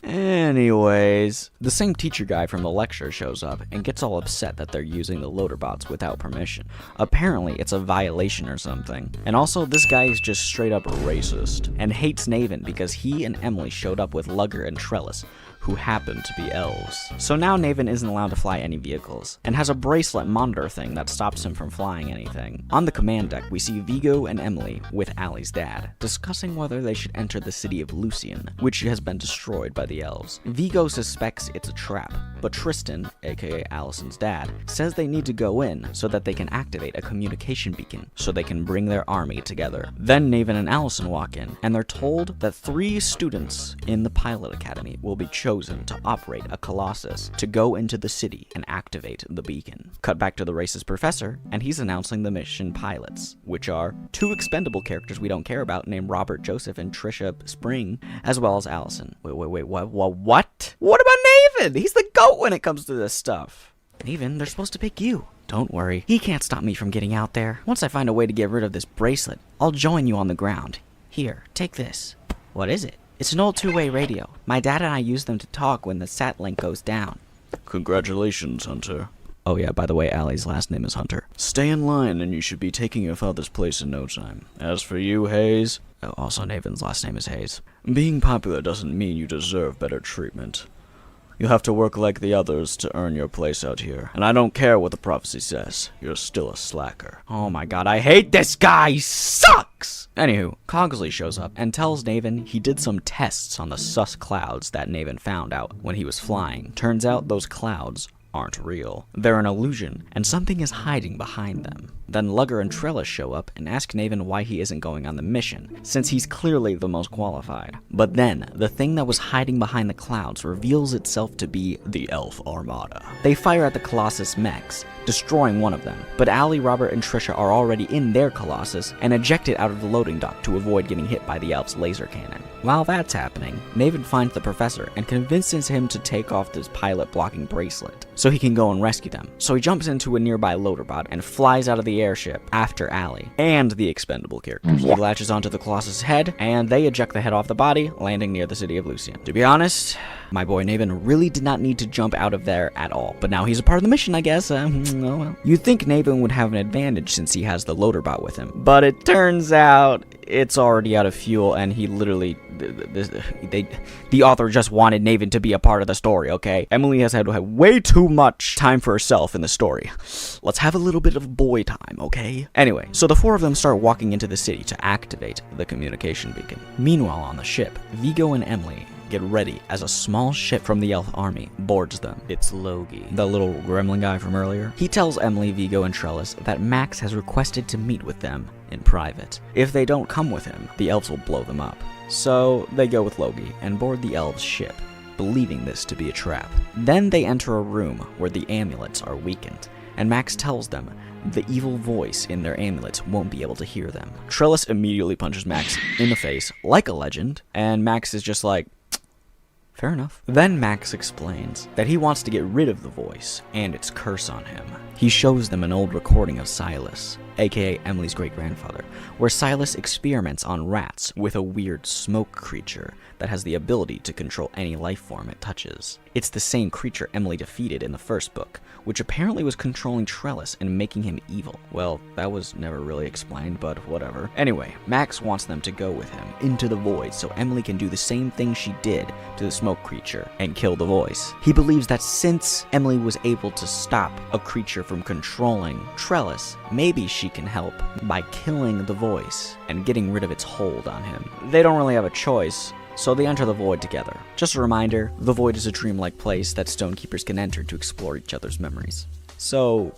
Anyways, the same teacher guy from the lecture shows up and gets all upset that they're using the loader bots without permission. Apparently, it's a violation or something. And also, this guy is just straight up racist and hates Naven because he and Emily showed up with Lugger and Trellis, who happen to be elves. So now Naven isn't allowed to fly any vehicles, and has a bracelet monitor thing that stops him from flying anything. On the command deck, we see Vigo and Emily, with Allie's dad, discussing whether they should enter the city of Lucien, which has been destroyed by the elves. Vigo suspects it's a trap, but Tristan, aka Allison's dad, says they need to go in so that they can activate a communication beacon, so they can bring their army together. Then Naven and Allison walk in, and they're told that 3 students in the pilot academy will be chosen to operate a Colossus to go into the city and activate the beacon. Cut back to the racist professor, and he's announcing the mission pilots, which are 2 expendable characters we don't care about named Robert Joseph and Trisha Spring, as well as Allison. Wait, what? What about Naven? He's the GOAT when it comes to this stuff. Naven, they're supposed to pick you. Don't worry, he can't stop me from getting out there. Once I find a way to get rid of this bracelet, I'll join you on the ground. Here, take this. What is it? It's an old 2-way radio. My dad and I use them to talk when the sat link goes down. Congratulations, Hunter. Oh yeah, by the way, Allie's last name is Hunter. Stay in line and you should be taking your father's place in no time. As for you, Hayes... Oh, also Naven's last name is Hayes. Being popular doesn't mean you deserve better treatment. You have to work like the others to earn your place out here. And I don't care what the prophecy says. You're still a slacker. Oh my god, I hate this guy! He sucks! Anywho, Cogsley shows up and tells Naven he did some tests on the sus clouds that Naven found out when he was flying. Turns out those clouds aren't real. They're an illusion, and something is hiding behind them. Then Lugger and Trellis show up and ask Naven why he isn't going on the mission, since he's clearly the most qualified. But then, the thing that was hiding behind the clouds reveals itself to be the Elf Armada. They fire at the Colossus mechs, destroying one of them, but Allie, Robert, and Trisha are already in their Colossus and ejected out of the loading dock to avoid getting hit by the elf's laser cannon. While that's happening, Naven finds the professor and convinces him to take off this pilot blocking bracelet so he can go and rescue them. So he jumps into a nearby loader bot and flies out of the airship after Allie and the expendable characters. He latches onto the Colossus' head and they eject the head off the body, landing near the city of Lucien. To be honest, my boy Naven really did not need to jump out of there at all, but now he's a part of the mission, I guess. Oh well. You'd think Naven would have an advantage since he has the loader bot with him, but it turns out it's already out of fuel and he literally... The author just wanted Naven to be a part of the story, okay? Emily has had way too much time for herself in the story. Let's have a little bit of boy time, okay? Anyway, so the 4 of them start walking into the city to activate the communication beacon. Meanwhile, on the ship, Vigo and Emily get ready as a small ship from the elf army boards them. It's Logi, the little gremlin guy from earlier. He tells Emily, Vigo, and Trellis that Max has requested to meet with them in private. If they don't come with him, the elves will blow them up. So they go with Logi and board the elves' ship, believing this to be a trap. Then they enter a room where the amulets are weakened, and Max tells them the evil voice in their amulets won't be able to hear them. Trellis immediately punches Max in the face like a legend, and Max is just like, fair enough. Then Max explains that he wants to get rid of the voice and its curse on him. He shows them an old recording of Cielis, aka Emily's great-grandfather, where Cielis experiments on rats with a weird smoke creature that has the ability to control any life form it touches. It's the same creature Emily defeated in the first book, which apparently was controlling Trellis and making him evil. Well, that was never really explained, but whatever. Anyway, Max wants them to go with him into the void so Emily can do the same thing she did to the smoke creature and kill the voice. He believes that since Emily was able to stop a creature from controlling Trellis, maybe she can help by killing the voice and getting rid of its hold on him. They don't really have a choice, so they enter the void together. Just a reminder, the void is a dreamlike place that Stonekeepers can enter to explore each other's memories. So,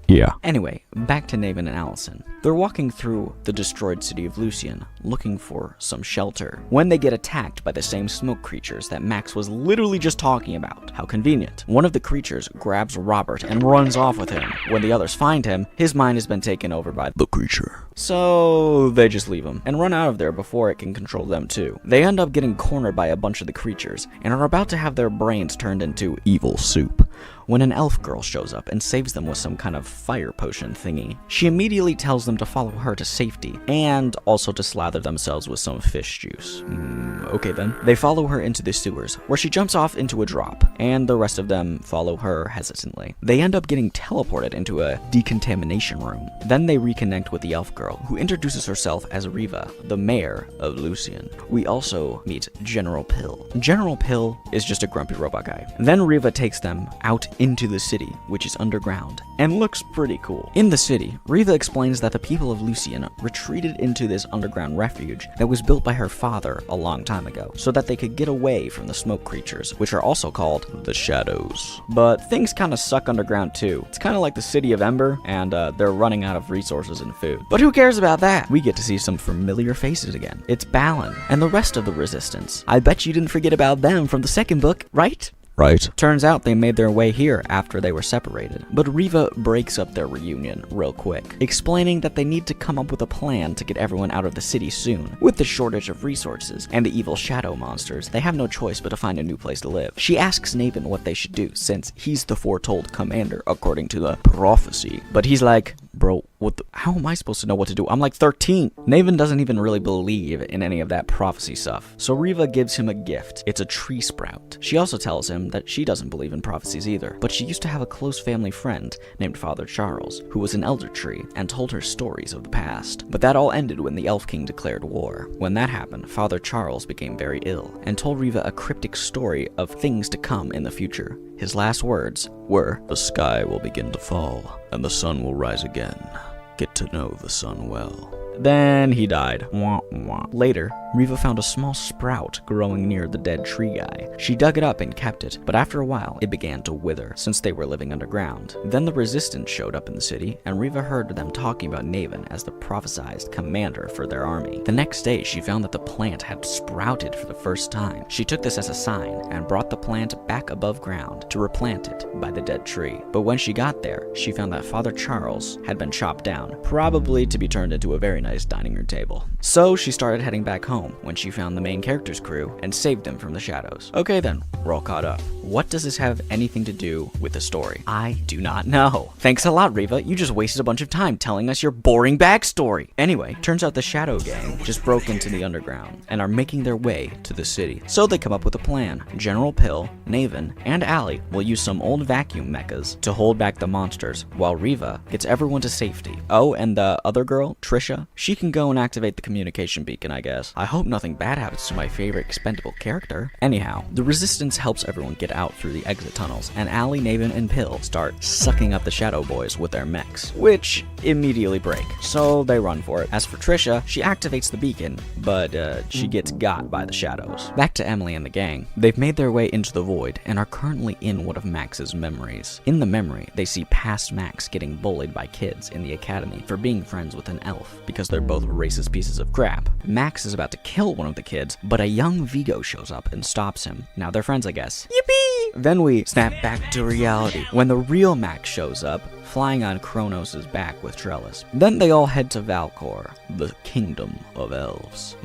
yeah. Anyway, back to Naven and Allison. They're walking through the destroyed city of Lucien, looking for some shelter, when they get attacked by the same smoke creatures that Max was literally just talking about. How convenient. One of the creatures grabs Robert and runs off with him. When the others find him, his mind has been taken over by the creature. So they just leave him and run out of there before it can control them too. They end up getting cornered by a bunch of the creatures and are about to have their brains turned into evil soup when an elf girl shows up and saves them with some kind of fire potion thingy. She immediately tells them to follow her to safety and also to slather themselves with some fish juice. Okay then. They follow her into the sewers where she jumps off into a drop and the rest of them follow her hesitantly. They end up getting teleported into a decontamination room. Then they reconnect with the elf girl, who introduces herself as Riva, the mayor of Lucien. We also meet General Pill. General Pill is just a grumpy robot guy. Then Riva takes them out into the city, which is underground, and looks pretty cool. In the city, Riva explains that the people of Lucien retreated into this underground refuge that was built by her father a long time ago, so that they could get away from the smoke creatures, which are also called the Shadows. But things kind of suck underground too. It's kind of like the city of Ember, and they're running out of resources and food. But who cares about that? We get to see some familiar faces again. It's Balin and the rest of the Resistance. I bet you didn't forget about them from the second book, right? Right. Turns out they made their way here after they were separated. But Riva breaks up their reunion real quick, explaining that they need to come up with a plan to get everyone out of the city soon. With the shortage of resources and the evil shadow monsters, they have no choice but to find a new place to live. She asks Naven what they should do, since he's the foretold commander according to the prophecy. But he's like, bro, how am I supposed to know what to do? I'm like 13. Naven doesn't even really believe in any of that prophecy stuff. So Riva gives him a gift. It's a tree sprout. She also tells him that she doesn't believe in prophecies either, but she used to have a close family friend named Father Charles, who was an elder tree and told her stories of the past. But that all ended when the Elf King declared war. When that happened, Father Charles became very ill and told Riva a cryptic story of things to come in the future. His last words were, "The sky will begin to fall, and the sun will rise again. Get to know the sun well." Then he died. Wah, wah. Later, Riva found a small sprout growing near the dead tree guy. She dug it up and kept it, but after a while, it began to wither, since they were living underground. Then the Resistance showed up in the city, and Riva heard them talking about Naven as the prophesized commander for their army. The next day, she found that the plant had sprouted for the first time. She took this as a sign, and brought the plant back above ground to replant it by the dead tree. But when she got there, she found that Father Charles had been chopped down, probably to be turned into a very nice dining room table. So she started heading back home when she found the main character's crew and saved them from the shadows. Okay then, we're all caught up. What does this have anything to do with the story? I do not know. Thanks a lot, Riva. You just wasted a bunch of time telling us your boring backstory. Anyway, turns out the Shadow Gang just broke into the underground and are making their way to the city. So they come up with a plan. General Pill, Naven, and Allie will use some old vacuum mechas to hold back the monsters, while Riva gets everyone to safety. Oh, and the other girl, Trisha, she can go and activate the communication beacon, I guess. I hope nothing bad happens to my favorite expendable character. Anyhow, the Resistance helps everyone get out through the exit tunnels, and Allie, Naven, and Pill start sucking up the Shadow Boys with their mechs, which immediately break, so they run for it. As for Trisha, she activates the beacon, but she gets got by the shadows. Back to Emily and the gang. They've made their way into the void and are currently in one of Max's memories. In the memory, they see past Max getting bullied by kids in the academy for being friends with an elf, because they're both racist pieces of crap. Max is about to kill one of the kids, but a young Vigo shows up and stops him. Now they're friends, I guess. Yippee! Then we snap back to reality when the real Max shows up, flying on Kronos' back with Trellis. Then they all head to Valcor, the kingdom of elves.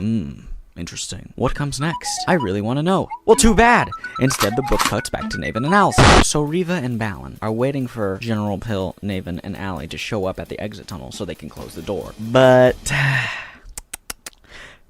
Interesting. What comes next? I really want to know. Well, too bad. Instead, the book cuts back to Naven and Allison. So Riva and Balin are waiting for General Pill, Naven, and Allie to show up at the exit tunnel so they can close the door. But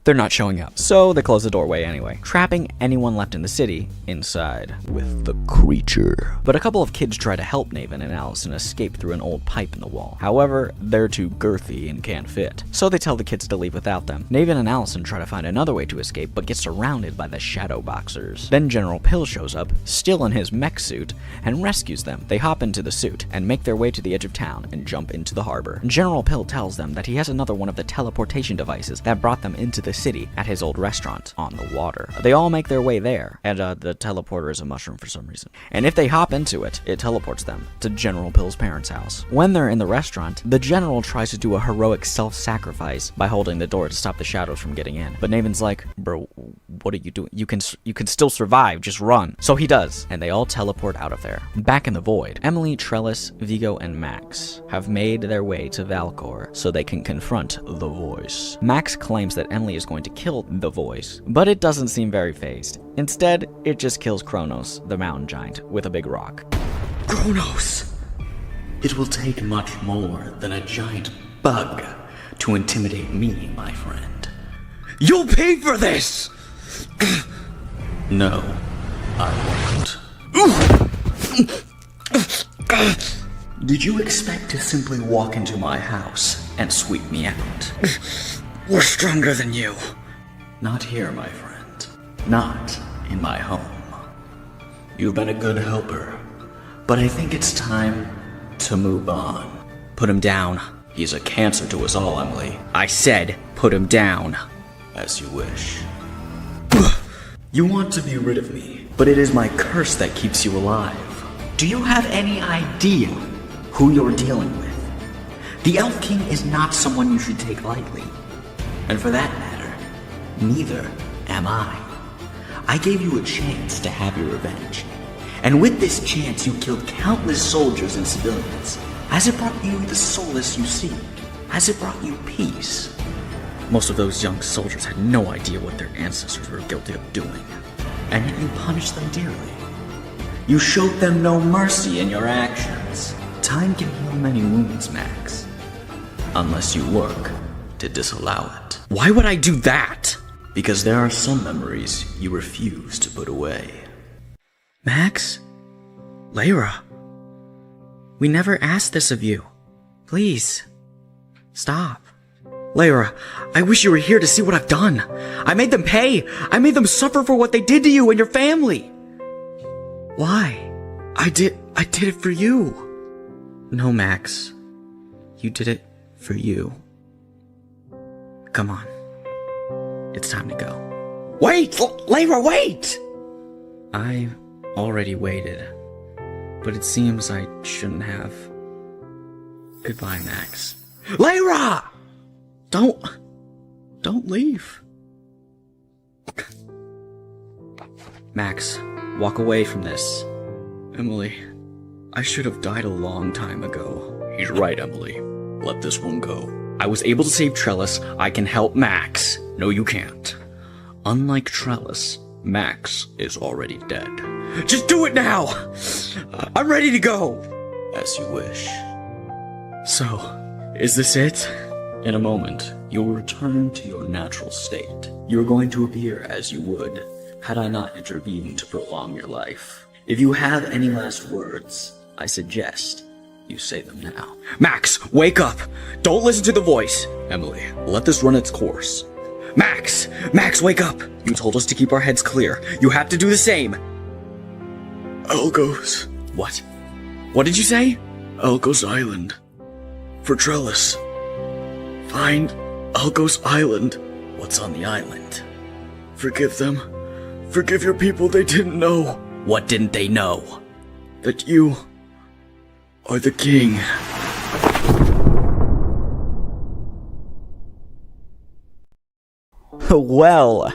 they're not showing up, so they close the doorway anyway, trapping anyone left in the city inside with the creature. But a couple of kids try to help Naven and Allison escape through an old pipe in the wall. However, they're too girthy and can't fit, so they tell the kids to leave without them. Naven and Allison try to find another way to escape, but get surrounded by the Shadow Boxers. Then General Pill shows up, still in his mech suit, and rescues them. They hop into the suit and make their way to the edge of town and jump into the harbor. General Pill tells them that he has another one of the teleportation devices that brought them into the city at his old restaurant on the water. They all make their way there, and the teleporter is a mushroom for some reason. And if they hop into it, it teleports them to General Pill's parents' house. When they're in the restaurant, the general tries to do a heroic self-sacrifice by holding the door to stop the shadows from getting in. But Naven's like, bro, what are you doing? You can still survive, just run. So he does, and they all teleport out of there. Back in the void, Emily, Trellis, Vigo, and Max have made their way to Valcor so they can confront the voice. Max claims that Emily is going to kill the voice, but it doesn't seem very phased. Instead, it just kills Kronos, the mountain giant, with a big rock. Kronos! It will take much more than a giant bug to intimidate me, my friend. You'll pay for this! No, I won't. Did you expect to simply walk into my house and sweep me out? We're stronger than you. Not here, my friend. Not in my home. You've been a good helper, but I think it's time to move on. Put him down. He's a cancer to us all, Emily. I said, put him down. As you wish. You want to be rid of me, but it is my curse that keeps you alive. Do you have any idea who you're dealing with? The Elf King is not someone you should take lightly. And for that matter, neither am I. I gave you a chance to have your revenge. And with this chance, you killed countless soldiers and civilians. Has it brought you the solace you seek? Has it brought you peace? Most of those young soldiers had no idea what their ancestors were guilty of doing. And yet you punished them dearly. You showed them no mercy in your actions. Time can heal many wounds, Max. Unless you work to disallow it. Why would I do that? Because there are some memories you refuse to put away. Max? Lyra? We never asked this of you. Please, stop. Lyra, I wish you were here to see what I've done. I made them pay. I made them suffer for what they did to you and your family. Why? I did it for you. No, Max. You did it for you. Come on. It's time to go. Wait! Lyra, wait! I already waited. But it seems I shouldn't have. Goodbye, Max. Lyra! Don't leave. Max, walk away from this. Emily, I should have died a long time ago. He's right, Emily. Let this one go. I was able to save Trellis. I can help Max. No, you can't. Unlike Trellis, Max is already dead. Just do it now! I'm ready to go! As you wish. So, is this it? In a moment, you'll return to your natural state. You're going to appear as you would, had I not intervened to prolong your life. If you have any last words, I suggest you say them now. Max, wake up! Don't listen to the voice! Emily, let this run its course. Max! Max, wake up! You told us to keep our heads clear. You have to do the same. Algos. What? What did you say? Algos Island. For Trellis. Find Algos Island. What's on the island? Forgive them. Forgive your people, they didn't know. What didn't they know? That you are the king. Well,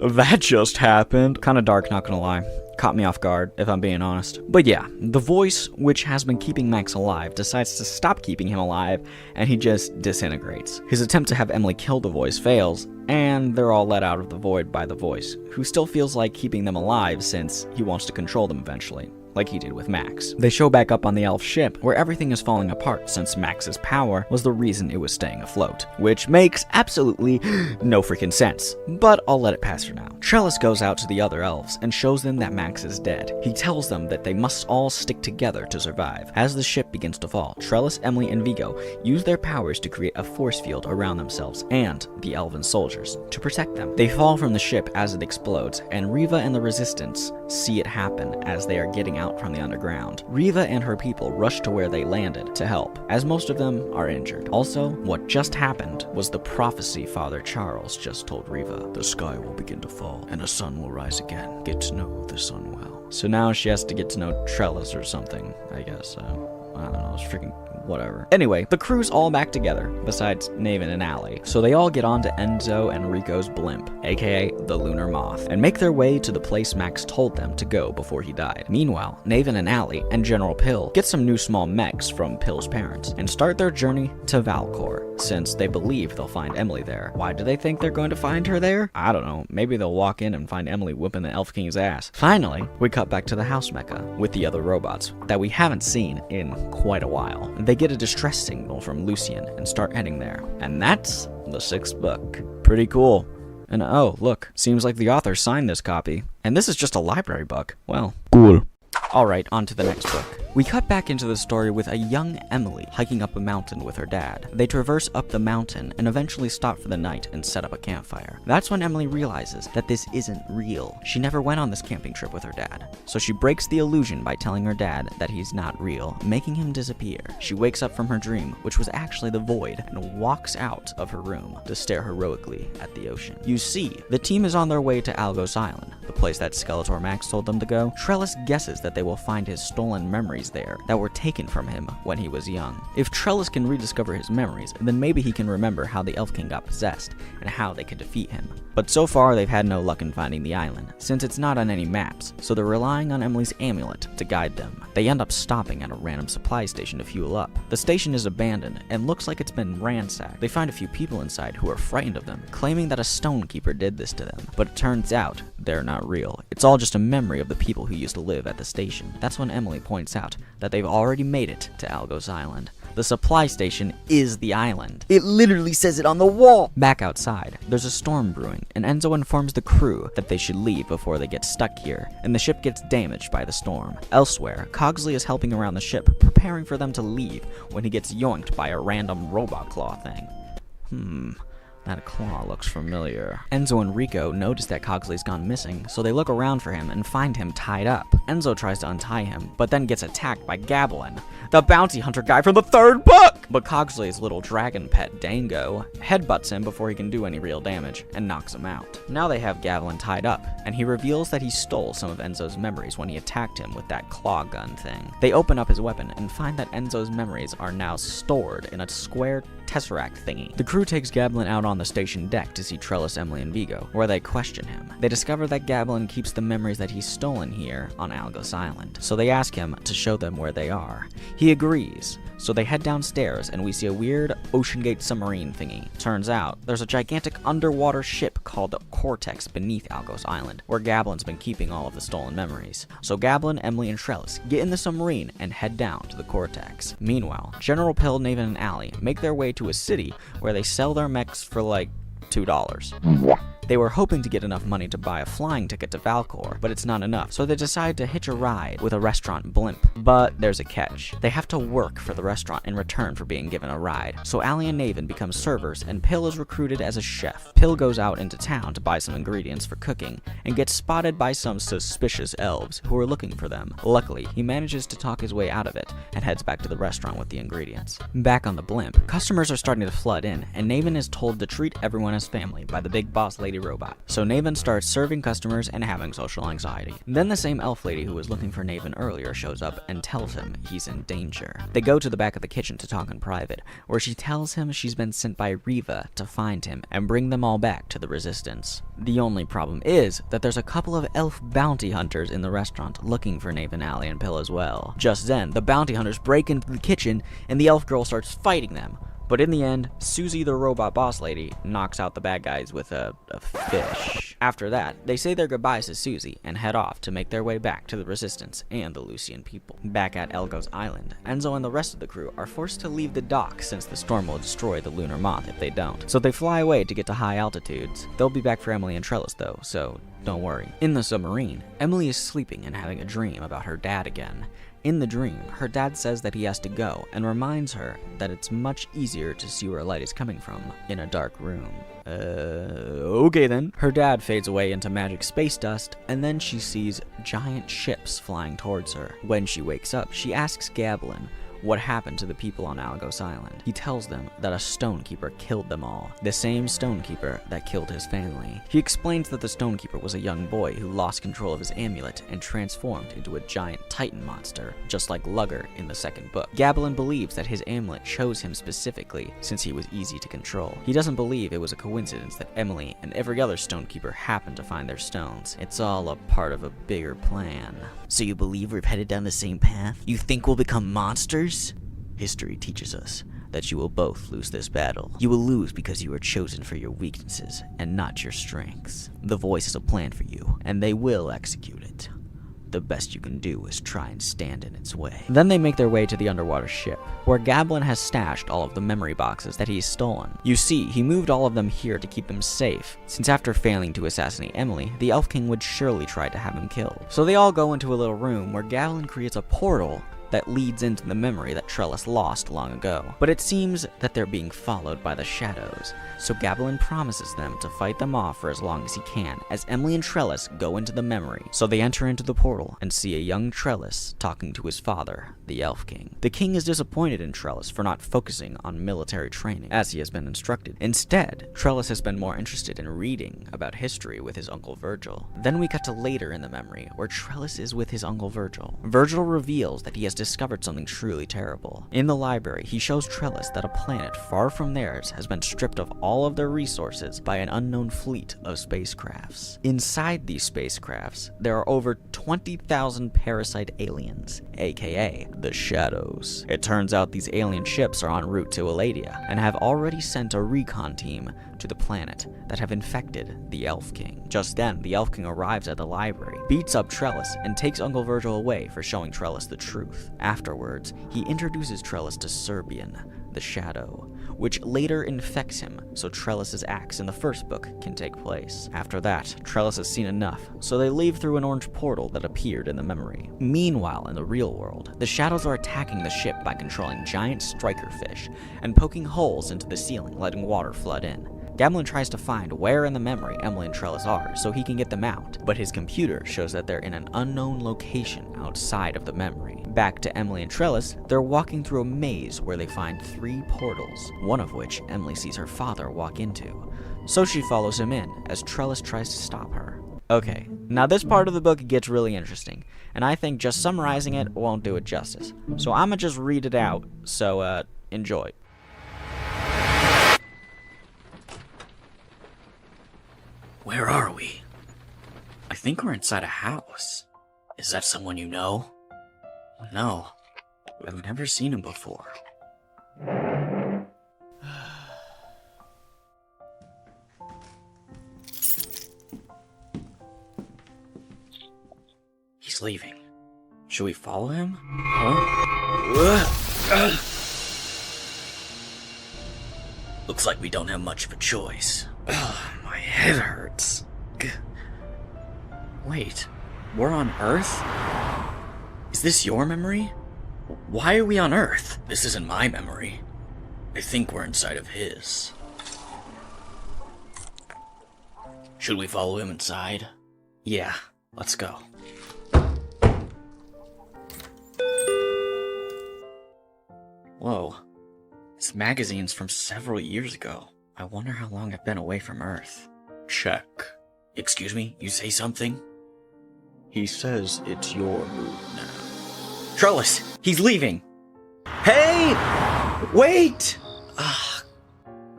that just happened. Kind of dark, not gonna lie. caught me off guard, if I'm being honest. But yeah, the voice, which has been keeping Max alive, decides to stop keeping him alive, and he just disintegrates. His attempt to have Emily kill the voice fails, and they're all let out of the void by the voice, who still feels like keeping them alive since he wants to control them eventually, like he did with Max. They show back up on the elf ship, where everything is falling apart since Max's power was the reason it was staying afloat, which makes absolutely no freaking sense, but I'll let it pass for now. Trellis goes out to the other elves and shows them that Max is dead. He tells them that they must all stick together to survive. As the ship begins to fall, Trellis, Emily, and Vigo use their powers to create a force field around themselves and the elven soldiers to protect them. They fall from the ship as it explodes, and Riva and the Resistance see it happen as they are getting out from the underground. Riva and her people rush to where they landed to help, as most of them are injured. Also, what just happened was the prophecy Father Charles just told Riva. The sky will begin to fall, and the sun will rise again. Get to know the sun well. So now she has to get to know Trellis or something, I guess. I don't know, it's freaking whatever. Anyway, the crew's all back together, besides Naven and Allie. So they all get onto Enzo and Rico's blimp, aka the Lunar Moth, and make their way to the place Max told them to go before he died. Meanwhile, Naven and Allie and General Pill get some new small mechs from Pill's parents and start their journey to Valcor, since they believe they'll find Emily there. Why do they think they're going to find her there? I don't know. Maybe they'll walk in and find Emily whipping the Elf King's ass. Finally, we cut back to the house mecha with the other robots that we haven't seen in quite a while. They get a distress signal from Lucien and start heading there. And that's the 6th book. Pretty cool. And oh, look, seems like the author signed this copy. And this is just a library book. Well, cool. Alright, on to the next book. We cut back into the story with a young Emily hiking up a mountain with her dad. They traverse up the mountain and eventually stop for the night and set up a campfire. That's when Emily realizes that this isn't real. She never went on this camping trip with her dad. So she breaks the illusion by telling her dad that he's not real, making him disappear. She wakes up from her dream, which was actually the void, and walks out of her room to stare heroically at the ocean. You see, the team is on their way to Algos Island, the place that Skeletor Max told them to go. Trellis guesses that they will find his stolen memories there that were taken from him when he was young. If Trellis can rediscover his memories, then maybe he can remember how the Elf King got possessed and how they could defeat him. But so far they've had no luck in finding the island, since it's not on any maps, so they're relying on Emily's amulet to guide them. They end up stopping at a random supply station to fuel up. The station is abandoned and looks like it's been ransacked. They find a few people inside who are frightened of them, claiming that a stonekeeper did this to them, but it turns out they're not real. It's all just a memory of the people who used to live at the station. That's when Emily points out that they've already made it to Algos Island. The supply station is the island. It literally says it on the wall! Back outside, there's a storm brewing, and Enzo informs the crew that they should leave before they get stuck here, and the ship gets damaged by the storm. Elsewhere, Cogsley is helping around the ship, preparing for them to leave, when he gets yoinked by a random robot claw thing. That claw looks familiar. Enzo and Rico notice that Cogsley's gone missing, so they look around for him and find him tied up. Enzo tries to untie him, but then gets attacked by Gablin, the bounty hunter guy from the 3rd book! But Cogsley's little dragon pet, Dango, headbutts him before he can do any real damage, and knocks him out. Now they have Gablin tied up, and he reveals that he stole some of Enzo's memories when he attacked him with that claw gun thing. They open up his weapon and find that Enzo's memories are now stored in a square tesseract thingy. The crew takes Gablin out on the station deck to see Trellis, Emily, and Vigo, where they question him. They discover that Gablin keeps the memories that he's stolen here on Algos Island, so they ask him to show them where they are. He agrees, so they head downstairs and we see a weird OceanGate submarine thingy. Turns out, there's a gigantic underwater ship called the Cortex beneath Algos Island, where Gablin's been keeping all of the stolen memories. So Gablin, Emily, and Trellis get in the submarine and head down to the Cortex. Meanwhile, General Pill, Naven, and Allie make their way to a city where they sell their mechs for like $2. They were hoping to get enough money to buy a flying ticket to Valcor, but it's not enough, so they decide to hitch a ride with a restaurant blimp. But there's a catch. They have to work for the restaurant in return for being given a ride. So Allie and Naven become servers, and Pill is recruited as a chef. Pill goes out into town to buy some ingredients for cooking, and gets spotted by some suspicious elves who are looking for them. Luckily, he manages to talk his way out of it, and heads back to the restaurant with the ingredients. Back on the blimp, customers are starting to flood in, and Naven is told to treat everyone as family by the big boss lady robot. So Naven starts serving customers and having social anxiety. Then the same elf lady who was looking for Naven earlier shows up and tells him he's in danger. They go to the back of the kitchen to talk in private, where she tells him she's been sent by Riva to find him and bring them all back to the Resistance. The only problem is that there's a couple of elf bounty hunters in the restaurant looking for Nathan, Allie, and Pill as well. Just then, the bounty hunters break into the kitchen and the elf girl starts fighting them. But in the end, Susie the robot boss lady knocks out the bad guys with a fish. After that, they say their goodbyes to Susie and head off to make their way back to the Resistance and the Lucien people. Back at Elgo's island, Enzo and the rest of the crew are forced to leave the dock since the storm will destroy the lunar moth if they don't. So they fly away to get to high altitudes. They'll be back for Emily and Trellis though, so don't worry. In the submarine, Emily is sleeping and having a dream about her dad again. In the dream, her dad says that he has to go and reminds her that it's much easier to see where light is coming from in a dark room. Okay then. Her dad fades away into magic space dust, and then she sees giant ships flying towards her. When she wakes up, she asks Gablin what happened to the people on Algos Island. He tells them that a stonekeeper killed them all, the same stonekeeper that killed his family. He explains that the stonekeeper was a young boy who lost control of his amulet and transformed into a giant titan monster, just like Lugger in the second book. Gablin believes that his amulet chose him specifically since he was easy to control. He doesn't believe it was a coincidence that Emily and every other stonekeeper happened to find their stones. It's all a part of a bigger plan. So you believe we're headed down the same path? You think we'll become monsters? History teaches us that you will both lose this battle. You will lose because you are chosen for your weaknesses and not your strengths. The Voice has a plan for you, and they will execute it. The best you can do is try and stand in its way. Then they make their way to the underwater ship, where Gablin has stashed all of the memory boxes that he's stolen. You see, he moved all of them here to keep them safe, since after failing to assassinate Emily, the Elf King would surely try to have him killed. So they all go into a little room where Gablin creates a portal that leads into the memory that Trellis lost long ago. But it seems that they're being followed by the shadows, so Gablin promises them to fight them off for as long as he can, as Emily and Trellis go into the memory. So they enter into the portal and see a young Trellis talking to his father, the Elf King. The king is disappointed in Trellis for not focusing on military training, as he has been instructed. Instead, Trellis has been more interested in reading about history with his uncle Virgil. Then we cut to later in the memory, where Trellis is with his uncle Virgil. Virgil reveals that he has discovered something truly terrible. In the library, he shows Trellis that a planet far from theirs has been stripped of all of their resources by an unknown fleet of spacecrafts. Inside these spacecrafts, there are over 20,000 parasite aliens, aka the Shadows. It turns out these alien ships are en route to Aladia and have already sent a recon team to the planet that have infected the Elf King. Just then, the Elf King arrives at the library, beats up Trellis, and takes Uncle Virgil away for showing Trellis the truth. Afterwards, he introduces Trellis to Serbian, the Shadow, which later infects him so Trellis's acts in the first book can take place. After that, Trellis has seen enough, so they leave through an orange portal that appeared in the memory. Meanwhile, in the real world, the Shadows are attacking the ship by controlling giant striker fish and poking holes into the ceiling, letting water flood in. Gablin tries to find where in the memory Emily and Trellis are so he can get them out, but his computer shows that they're in an unknown location outside of the memory. Back to Emily and Trellis, they're walking through a maze where they find 3 portals, one of which Emily sees her father walk into. So she follows him in, as Trellis tries to stop her. Okay, now this part of the book gets really interesting, and I think just summarizing it won't do it justice. So I'ma just read it out, so enjoy. Where are we? I think we're inside a house. Is that someone you know? No, I've never seen him before. He's leaving. Should we follow him? Huh? Looks like we don't have much of a choice. My head hurts. Wait, we're on Earth? Is this your memory? Why are we on Earth? This isn't my memory. I think we're inside of his. Should we follow him inside? Yeah, let's go. Whoa, this magazine's from several years ago. I wonder how long I've been away from Earth. Check. Excuse me, you say something? He says it's your move now. Trellis, he's leaving. Hey! Wait!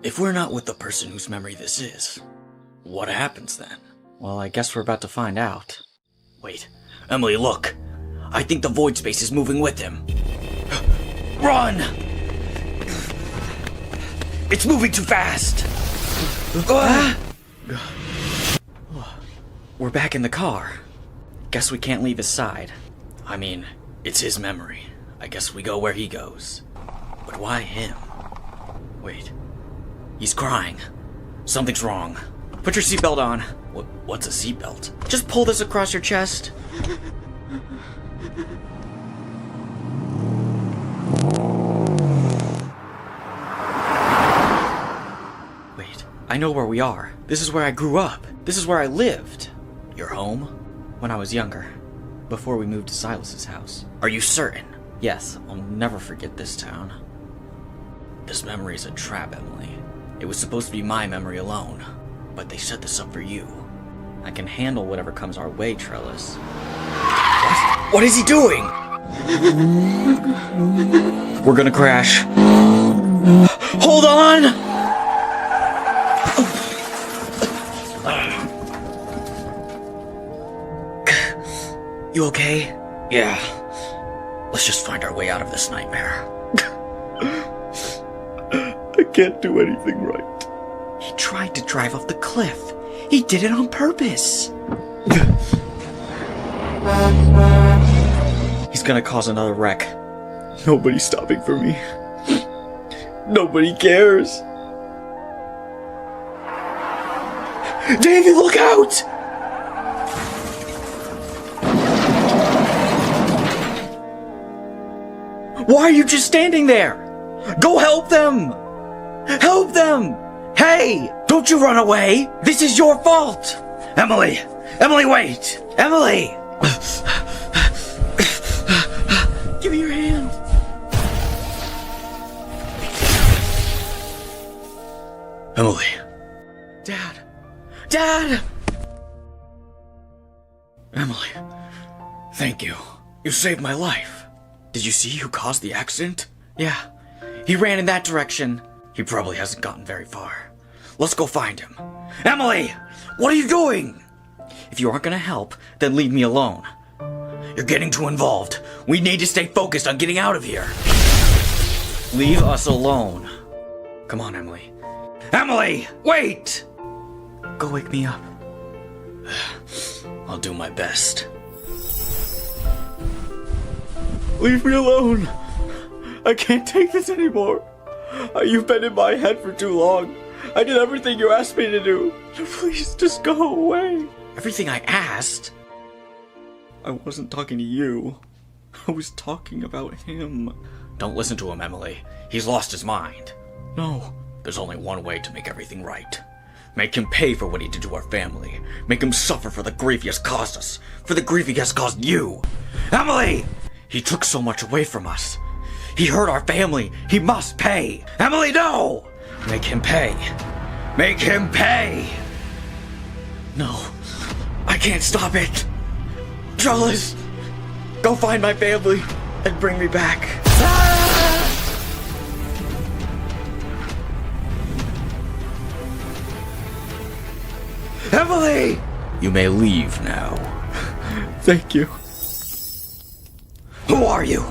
If we're not with the person whose memory this is, what happens then? Well, I guess we're about to find out. Wait, Emily, look. I think the void space is moving with him. Run! It's moving too fast! We're back in the car. Guess we can't leave his side. I mean, it's his memory. I guess we go where he goes. But why him? Wait. He's crying. Something's wrong. Put your seatbelt on. What's a seatbelt? Just pull this across your chest. Wait, I know where we are. This is where I grew up. This is where I lived. Your home? When I was younger. Before we moved to Cielis' house. Are you certain? Yes, I'll never forget this town. This memory is a trap, Emily. It was supposed to be my memory alone. But they set this up for you. I can handle whatever comes our way, Trellis. What is he doing? We're gonna crash. Hold on! You okay? Yeah. Let's just find our way out of this nightmare. I can't do anything right. He tried to drive off the cliff. He did it on purpose. He's gonna cause another wreck. Nobody's stopping for me. Nobody cares. David, look out! Why are you just standing there? Go help them! Help them! Hey! Don't you run away! This is your fault! Emily! Emily, wait! Emily! Give me your hand! Emily. Dad! Dad! Emily. Thank you. You saved my life. Did you see who caused the accident? Yeah. He ran in that direction. He probably hasn't gotten very far. Let's go find him. Emily! What are you doing? If you aren't gonna help, then leave me alone. You're getting too involved. We need to stay focused on getting out of here. Leave us alone. Come on, Emily. Emily! Wait! Go wake me up. I'll do my best. Leave me alone. I can't take this anymore. You've been in my head for too long. I did everything you asked me to do. Please, just go away. Everything I asked? I wasn't talking to you. I was talking about him. Don't listen to him, Emily. He's lost his mind. No. There's only one way to make everything right. Make him pay for what he did to our family. Make him suffer for the grief he has caused us. For the grief he has caused you. Emily! He took so much away from us. He hurt our family. He must pay. Emily, no! Make him pay. Make him pay! No. I can't stop it. Trellis, go find my family and bring me back. Emily! You may leave now. Thank you. Who are you?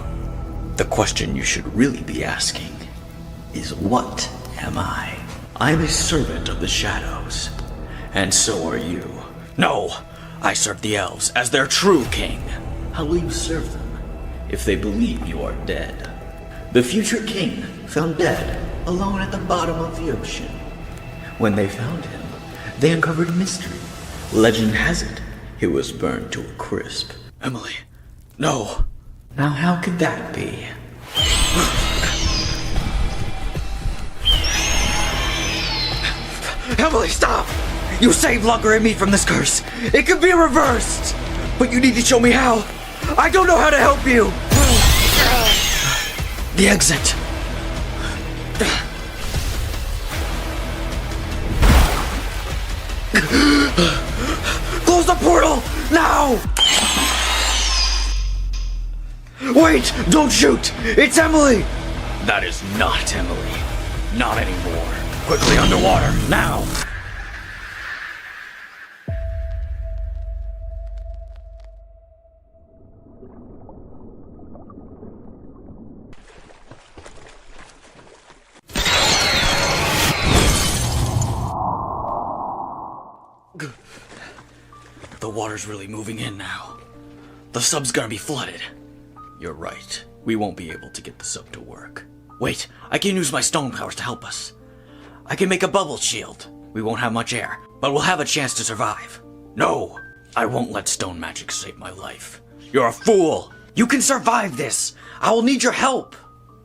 The question you should really be asking is, what am I? I'm a servant of the shadows, and so are you. No, I serve the elves as their true king. How will you serve them if they believe you are dead? The future king found dead, alone at the bottom of the ocean. When they found him, they uncovered a mystery. Legend has it, he was burned to a crisp. Emily, no. Now how could that be? Emily, stop! You saved Lugger and me from this curse. It could be reversed. But you need to show me how. I don't know how to help you. The exit. Close the portal, now! Wait! Don't shoot! It's Emily! That is not Emily. Not anymore. Quickly underwater, now! The water's really moving in now. The sub's gonna be flooded. You're right. We won't be able to get the sub to work. Wait, I can use my stone powers to help us. I can make a bubble shield. We won't have much air, but we'll have a chance to survive. No, I won't let stone magic save my life. You're a fool! You can survive this! I will need your help!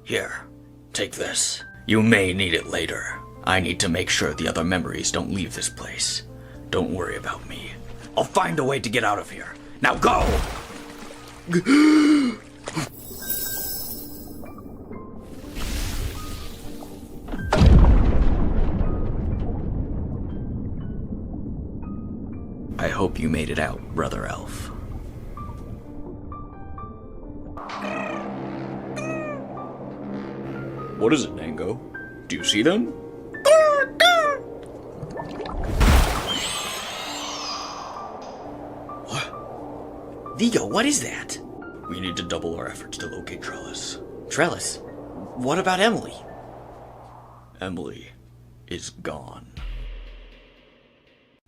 Here, take this. You may need it later. I need to make sure the other memories don't leave this place. Don't worry about me. I'll find a way to get out of here. Now go! I hope you made it out, Brother Elf. What is it, Nango? Do you see them? Vigo, what is that? We need to double our efforts to locate Trellis. Trellis? What about Emily? Emily is gone.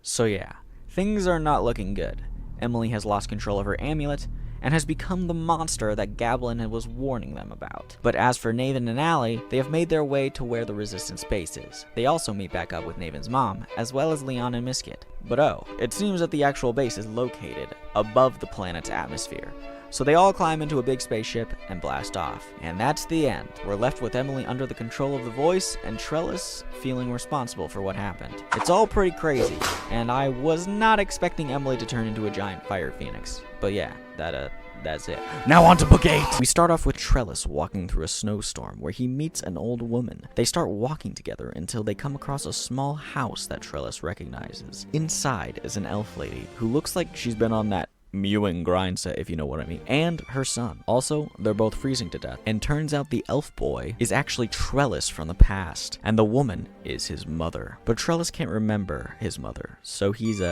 So yeah, things are not looking good. Emily has lost control of her amulet, and has become the monster that Gablin was warning them about. But as for Naven and Allie, they have made their way to where the Resistance base is. They also meet back up with Naven's mom, as well as Leon and Miskit. But oh, it seems that the actual base is located above the planet's atmosphere. So they all climb into a big spaceship and blast off. And that's the end. We're left with Emily under the control of the voice, and Trellis feeling responsible for what happened. It's all pretty crazy, and I was not expecting Emily to turn into a giant fire phoenix. But yeah, that's it. Now on to book 8! We start off with Trellis walking through a snowstorm where he meets an old woman. They start walking together until they come across a small house that Trellis recognizes. Inside is an elf lady who looks like she's been on that mewing grind set, if you know what I mean, and her son. Also, they're both freezing to death, and turns out the elf boy is actually Trellis from the past, and the woman is his mother. But Trellis can't remember his mother, so he's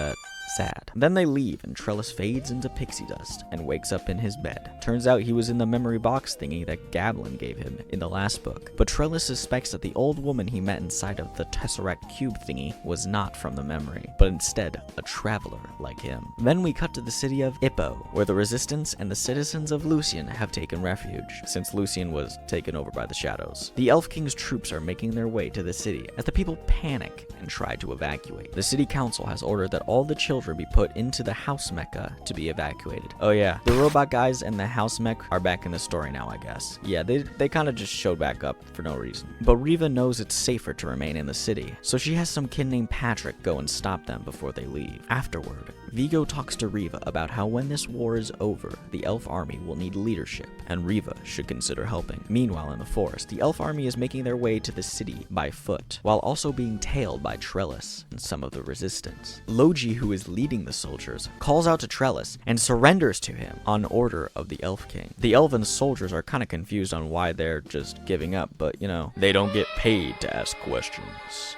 sad. Then they leave, and Trellis fades into pixie dust and wakes up in his bed. Turns out he was in the memory box thingy that Gablin gave him in the last book. But Trellis suspects that the old woman he met inside of the Tesseract Cube thingy was not from the memory, but instead a traveler like him. Then we cut to the city of Ippo, where the Resistance and the citizens of Lucien have taken refuge, since Lucien was taken over by the Shadows. The Elf King's troops are making their way to the city as the people panic and try to evacuate. The city council has ordered that all the children be put into the house mecha to be evacuated. Oh yeah, the robot guys and the house mech are back in the story now, I guess. Yeah, they kind of just showed back up for no reason. But Riva knows it's safer to remain in the city, so she has some kid named Patrick go and stop them before they leave. Afterward, Vigo talks to Riva about how when this war is over, the elf army will need leadership, and Riva should consider helping. Meanwhile, in the forest, the elf army is making their way to the city by foot, while also being tailed by Trellis and some of the resistance. Logi, who is leading the soldiers, calls out to Trellis and surrenders to him on order of the Elf King. The elven soldiers are kind of confused on why they're just giving up, but you know, they don't get paid to ask questions.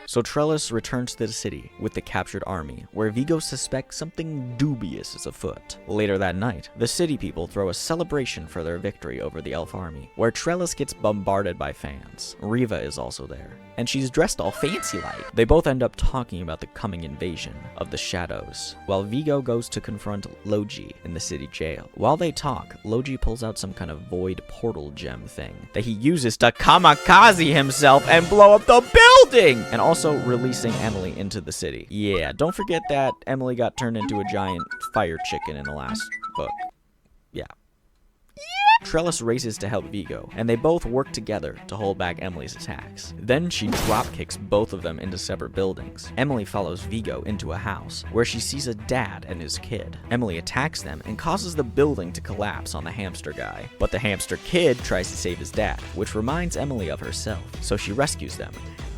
So Trellis returns to the city with the captured army, where Vigo suspects something dubious is afoot. Later that night, the city people throw a celebration for their victory over the elf army, where Trellis gets bombarded by fans. Riva is also there, and she's dressed all fancy like. They both end up talking about the coming invasion of the Shadows, while Vigo goes to confront Logi in the city jail. While they talk, Logi pulls out some kind of void portal gem thing that he uses to kamikaze himself and blow up the building, and also releasing Emily into the city. Yeah, don't forget that Emily got turned into a giant fire chicken in the last book. Yeah. Trellis races to help Vigo, and they both work together to hold back Emily's attacks. Then she dropkicks both of them into separate buildings. Emily follows Vigo into a house, where she sees a dad and his kid. Emily attacks them and causes the building to collapse on the hamster guy. But the hamster kid tries to save his dad, which reminds Emily of herself, so she rescues them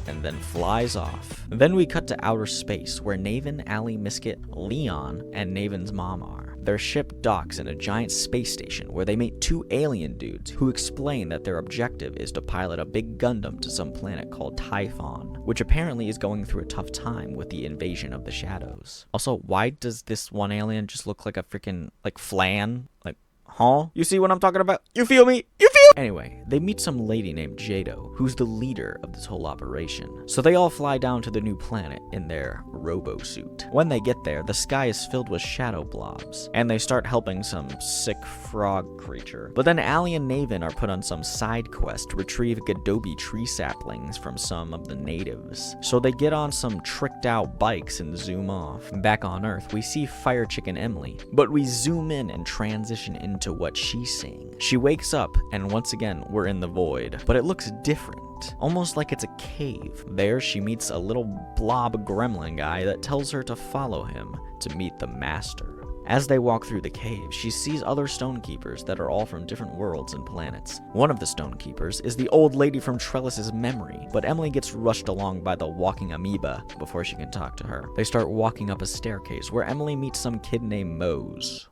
and then flies off. Then we cut to outer space, where Naven, Allie, Miskit, Leon, and Naven's mom are. Their ship docks in a giant space station where they meet two alien dudes who explain that their objective is to pilot a big Gundam to some planet called Typhon, which apparently is going through a tough time with the invasion of the shadows. Also, why does this one alien just look like a freaking, like, flan? Like, huh? You see what I'm talking about? You feel me? You feel? Anyway, they meet some lady named Jado, who's the leader of this whole operation. So they all fly down to the new planet in their robo-suit. When they get there, the sky is filled with shadow blobs, and they start helping some sick frog creature. But then Allie and Naven are put on some side quest to retrieve Gadobi tree saplings from some of the natives. So they get on some tricked out bikes and zoom off. Back on Earth, we see Fire Chicken Emily, but we zoom in and transition into what she's seeing. She wakes up, and once again, we're in the void, but it looks different, almost like it's a cave. There, she meets a little blob gremlin guy that tells her to follow him to meet the master. As they walk through the cave, she sees other Stonekeepers that are all from different worlds and planets. One of the Stonekeepers is the old lady from Trellis' memory, but Emily gets rushed along by the walking amoeba before she can talk to her. They start walking up a staircase where Emily meets some kid named Mose.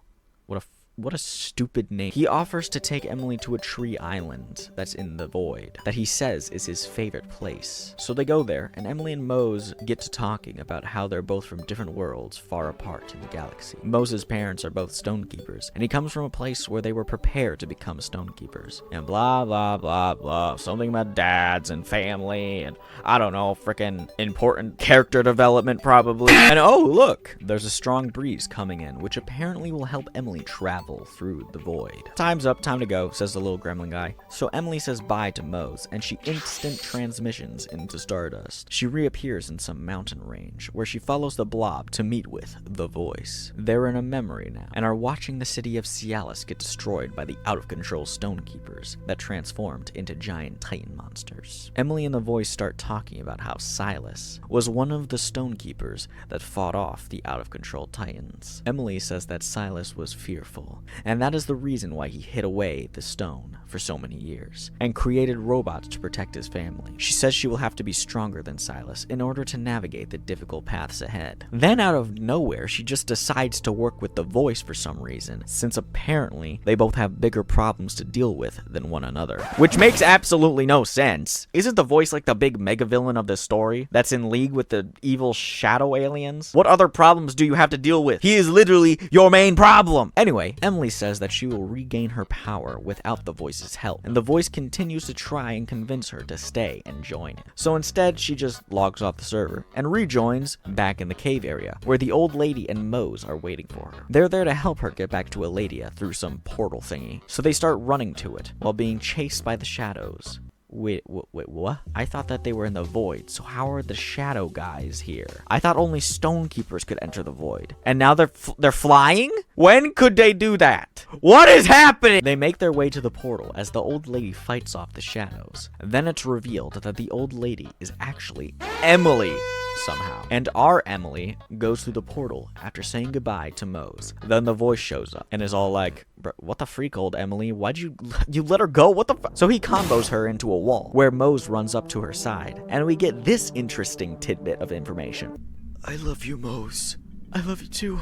What a stupid name. He offers to take Emily to a tree island that's in the void, that he says is his favorite place. So they go there, and Emily and Mose get to talking about how they're both from different worlds far apart in the galaxy. Mose's parents are both Stonekeepers, and he comes from a place where they were prepared to become Stonekeepers. And blah, blah, blah, blah. Something about dads and family, and I don't know, freaking important character development probably. And oh, look, there's a strong breeze coming in, which apparently will help Emily travel through the void. Time's up, time to go, says the little gremlin guy. So Emily says bye to Mose, and she instant transmissions into Stardust. She reappears in some mountain range, where she follows the blob to meet with the voice. They're in a memory now, and are watching the city of Cielis get destroyed by the out-of-control Stonekeepers that transformed into giant Titan monsters. Emily and the voice start talking about how Silas was one of the Stonekeepers that fought off the out-of-control Titans. Emily says that Silas was fearful, and that is the reason why he hid away the stone for so many years, and created robots to protect his family. She says she will have to be stronger than Silas in order to navigate the difficult paths ahead. Then out of nowhere, she just decides to work with the voice for some reason, since apparently they both have bigger problems to deal with than one another. Which makes absolutely no sense. Isn't the voice like the big mega villain of this story that's in league with the evil shadow aliens? What other problems do you have to deal with? He is literally your main problem. Anyway, Emily says that she will regain her power without the voice's help, and the voice continues to try and convince her to stay and join it. So instead, she just logs off the server and rejoins back in the cave area, where the old lady and Mose are waiting for her. They're there to help her get back to Aladia through some portal thingy, so they start running to it while being chased by the shadows. Wait, what? I thought that they were in the void, so how are the shadow guys here? I thought only Stonekeepers could enter the void. And now they're flying? When could they do that? What is happening? They make their way to the portal as the old lady fights off the shadows. Then it's revealed that the old lady is actually Emily somehow. And our Emily goes through the portal after saying goodbye to Mose. Then the voice shows up and is all like, what the freak, old Emily? Why'd you let her go? What the fuck? So he combos her into a wall where Mose runs up to her side. And we get this interesting tidbit of information. I love you, Mose. I love you too,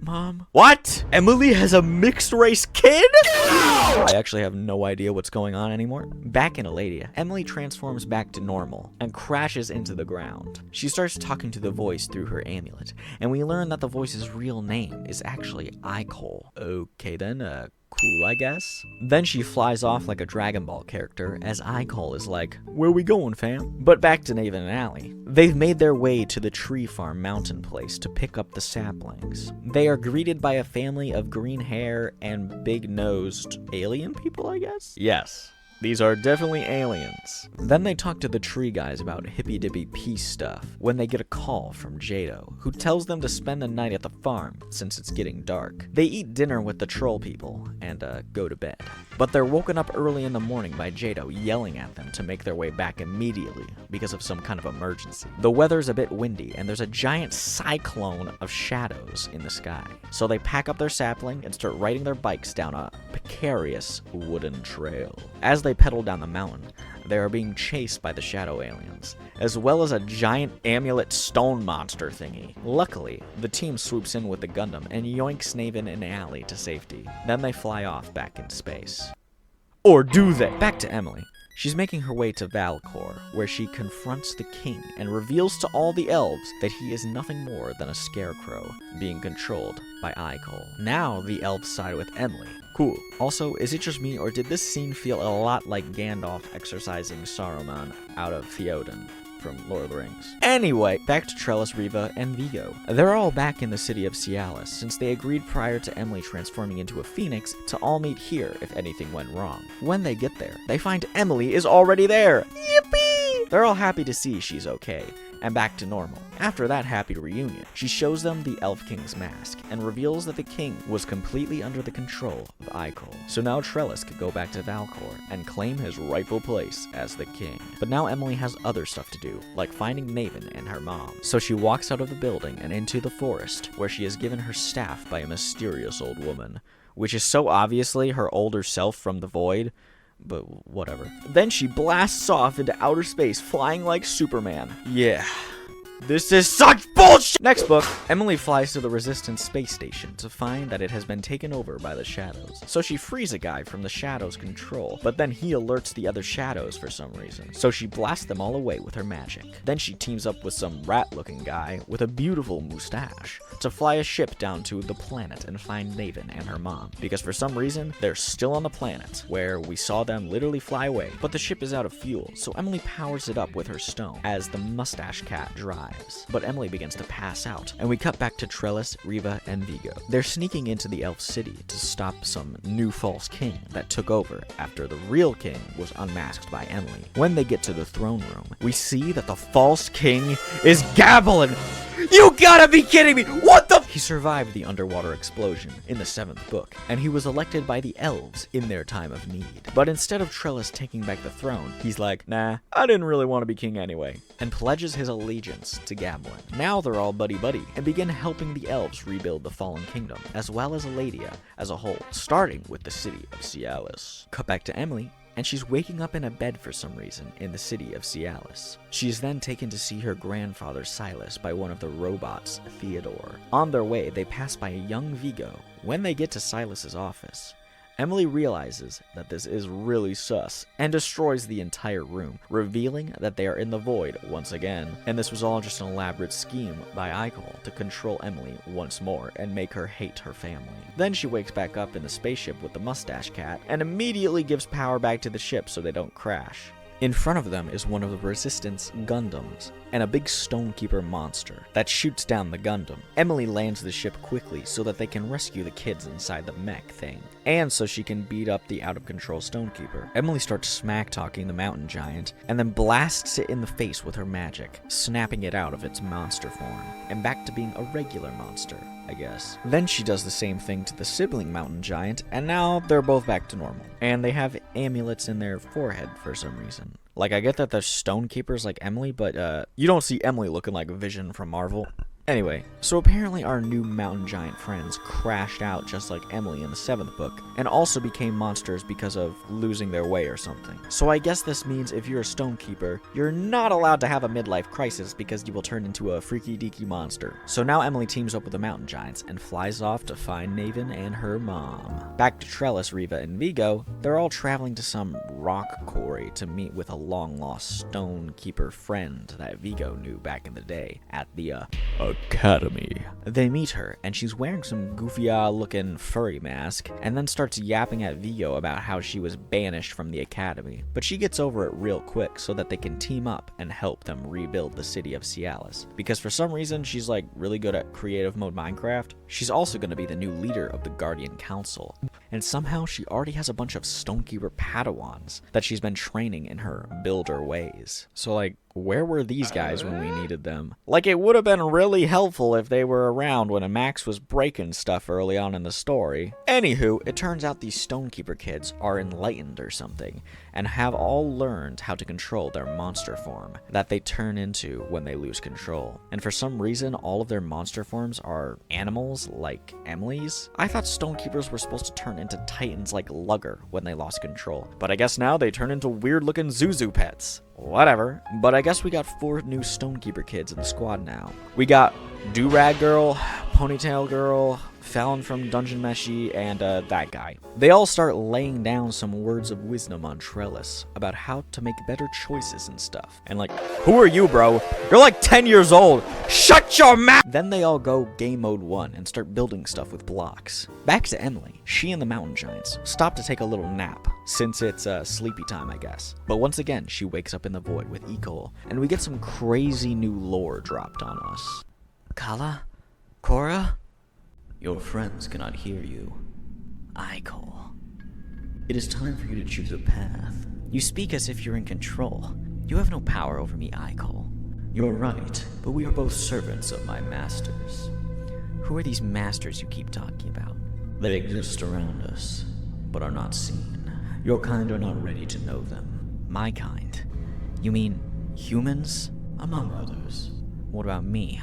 Mom. What? Emily has a mixed race kid? I actually have no idea what's going on anymore. Back in Aladia, Emily transforms back to normal and crashes into the ground. She starts talking to the voice through her amulet, and we learn that the voice's real name is actually Icole. Okay then, cool, I guess. Then she flies off like a Dragon Ball character as Icole is like, where we going, fam? But back to Nathan and Allie. They've made their way to the tree farm mountain place to pick up the saplings. They are greeted by a family of green hair and big-nosed alien people, I guess? Yes. These are definitely aliens. Then they talk to the tree guys about hippy-dippy peace stuff when they get a call from Jado, who tells them to spend the night at the farm since it's getting dark. They eat dinner with the troll people and go to bed. But they're woken up early in the morning by Jado yelling at them to make their way back immediately because of some kind of emergency. The weather's a bit windy and there's a giant cyclone of shadows in the sky. So they pack up their sapling and start riding their bikes down a precarious wooden trail. As they pedal down the mountain, they are being chased by the shadow aliens, as well as a giant amulet stone monster thingy. Luckily, the team swoops in with the Gundam and yoinks Naven and Allie to safety. Then they fly off back into space. Or do they? Back to Emily. She's making her way to Valcor, where she confronts the king and reveals to all the elves that he is nothing more than a scarecrow being controlled by Icol. Now the elves side with Emily. Cool. Also, is it just me, or did this scene feel a lot like Gandalf exorcising Saruman out of Theoden from Lord of the Rings? Anyway, back to Trellis, Riva, and Vigo. They're all back in the city of Cielis, since they agreed prior to Emily transforming into a phoenix to all meet here if anything went wrong. When they get there, they find Emily is already there! Yippee! They're all happy to see she's okay, and back to normal. After that happy reunion, she shows them the Elf King's mask, and reveals that the king was completely under the control of Icol. So now Trellis could go back to Valcor and claim his rightful place as the king. But now Emily has other stuff to do, like finding Naven and her mom. So she walks out of the building and into the forest, where she is given her staff by a mysterious old woman, which is so obviously her older self from the void, but whatever. Then she blasts off into outer space, flying like Superman. Yeah. This is such bullshit! Next book, Emily flies to the Resistance space station to find that it has been taken over by the Shadows. So she frees a guy from the Shadows' control, but then he alerts the other Shadows for some reason. So she blasts them all away with her magic. Then she teams up with some rat-looking guy with a beautiful mustache to fly a ship down to the planet and find Naven and her mom. Because for some reason, they're still on the planet, where we saw them literally fly away. But the ship is out of fuel, so Emily powers it up with her stone as the mustache cat drives. But Emily begins to pass out, and we cut back to Trellis, Riva, and Vigo. They're sneaking into the elf city to stop some new false king that took over after the real king was unmasked by Emily. When they get to the throne room, we see that the false king is Gablin. You gotta be kidding me! What the? He survived the underwater explosion in the 7th book, and he was elected by the elves in their time of need. But instead of Trellis taking back the throne, he's like, nah, I didn't really want to be king anyway, and pledges his allegiance to Gablin. Now they're all buddy-buddy, and begin helping the elves rebuild the fallen kingdom, as well as Aladia as a whole, starting with the city of Cielis. Cut back to Emily, and she's waking up in a bed for some reason in the city of Cielis. She is then taken to see her grandfather Silas by one of the robots, Theodore. On their way, they pass by a young Vigo. When they get to Silas's office, Emily realizes that this is really sus and destroys the entire room, revealing that they are in the void once again. And this was all just an elaborate scheme by Icol to control Emily once more and make her hate her family. Then she wakes back up in the spaceship with the mustache cat and immediately gives power back to the ship so they don't crash. In front of them is one of the Resistance Gundams, and a big Stonekeeper monster that shoots down the Gundam. Emily lands the ship quickly so that they can rescue the kids inside the mech thing, and so she can beat up the out-of-control Stonekeeper. Emily starts smack-talking the mountain giant, and then blasts it in the face with her magic, snapping it out of its monster form, and back to being a regular monster, I guess. Then she does the same thing to the sibling mountain giant, and now they're both back to normal. And they have amulets in their forehead for some reason. Like, I get that they're Stonekeepers like Emily, but you don't see Emily looking like Vision from Marvel. Anyway, so apparently our new mountain giant friends crashed out just like Emily in the 7th book, and also became monsters because of losing their way or something. So I guess this means if you're a Stonekeeper, you're not allowed to have a midlife crisis because you will turn into a freaky deaky monster. So now Emily teams up with the mountain giants and flies off to find Naven and her mom. Back to Trellis, Riva, and Vigo, they're all traveling to some rock quarry to meet with a long-lost Stonekeeper friend that Vigo knew back in the day at the, Academy. They meet her, and she's wearing some goofy-looking furry mask, and then starts yapping at Vigo about how she was banished from the Academy. But she gets over it real quick so that they can team up and help them rebuild the city of Cielis. Because for some reason, she's like really good at creative mode Minecraft. She's also going to be the new leader of the Guardian Council. And somehow she already has a bunch of Stonekeeper Padawans that she's been training in her builder ways. So like, Where were these guys when we needed them? Like, it would have been really helpful if they were around when Max was breaking stuff early on in the story. Anywho, it turns out these Stonekeeper kids are enlightened or something, and have all learned how to control their monster form that they turn into when they lose control. And for some reason, all of their monster forms are animals like Emily's. I thought Stonekeepers were supposed to turn into titans like Lugger when they lost control, but I guess now they turn into weird-looking Zuzu pets. Whatever. But I guess we got 4 new Stonekeeper kids in the squad now. We got Do-Rag Girl, Ponytail Girl, Fallon from Dungeon Meshi, and that guy. They all start laying down some words of wisdom on Trellis about how to make better choices and stuff. And like, who are you, bro? You're like 10 years old. Shut your mouth! Then they all go game mode 1 and start building stuff with blocks. Back to Emily. She and the mountain giants stop to take a little nap, since it's sleepy time, I guess. But once again, she wakes up in the void with Ecole, and we get some crazy new lore dropped on us. Kala? Cora? Your friends cannot hear you. Icole. It is time for you to choose a path. You speak as if you're in control. You have no power over me, Icole. You're right, but we are both servants of my masters. Who are these masters you keep talking about? They exist around us, but are not seen. Your kind are not ready to know them. My kind? You mean humans? Among others. What about me?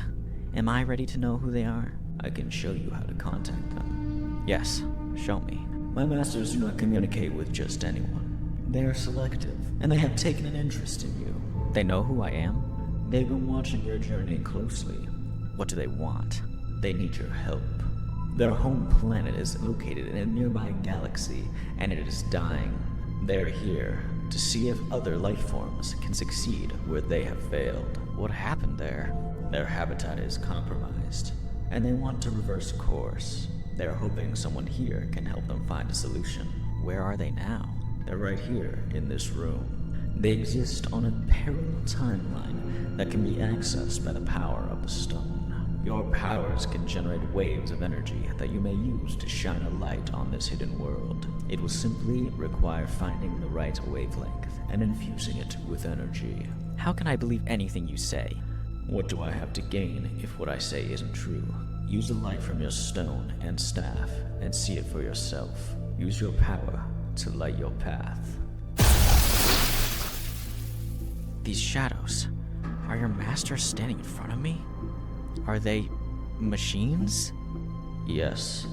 Am I ready to know who they are? I can show you how to contact them. Yes, show me. My masters do not communicate with just anyone. They are selective, and they have taken an interest in you. They know who I am? They've been watching your journey closely. What do they want? They need your help. Their home planet is located in a nearby galaxy, and it is dying. They're here to see if other life forms can succeed where they have failed. What happened there? Their habitat is compromised, and they want to reverse course. They're hoping someone here can help them find a solution. Where are they now? They're right here, in this room. They exist on a parallel timeline that can be accessed by the power of the stone. Your powers can generate waves of energy that you may use to shine a light on this hidden world. It will simply require finding the right wavelength and infusing it with energy. How can I believe anything you say? What do I have to gain if what I say isn't true? Use the light from your stone and staff and see it for yourself. Use your power to light your path. These shadows. Are your masters standing in front of me? Are they machines? Yes.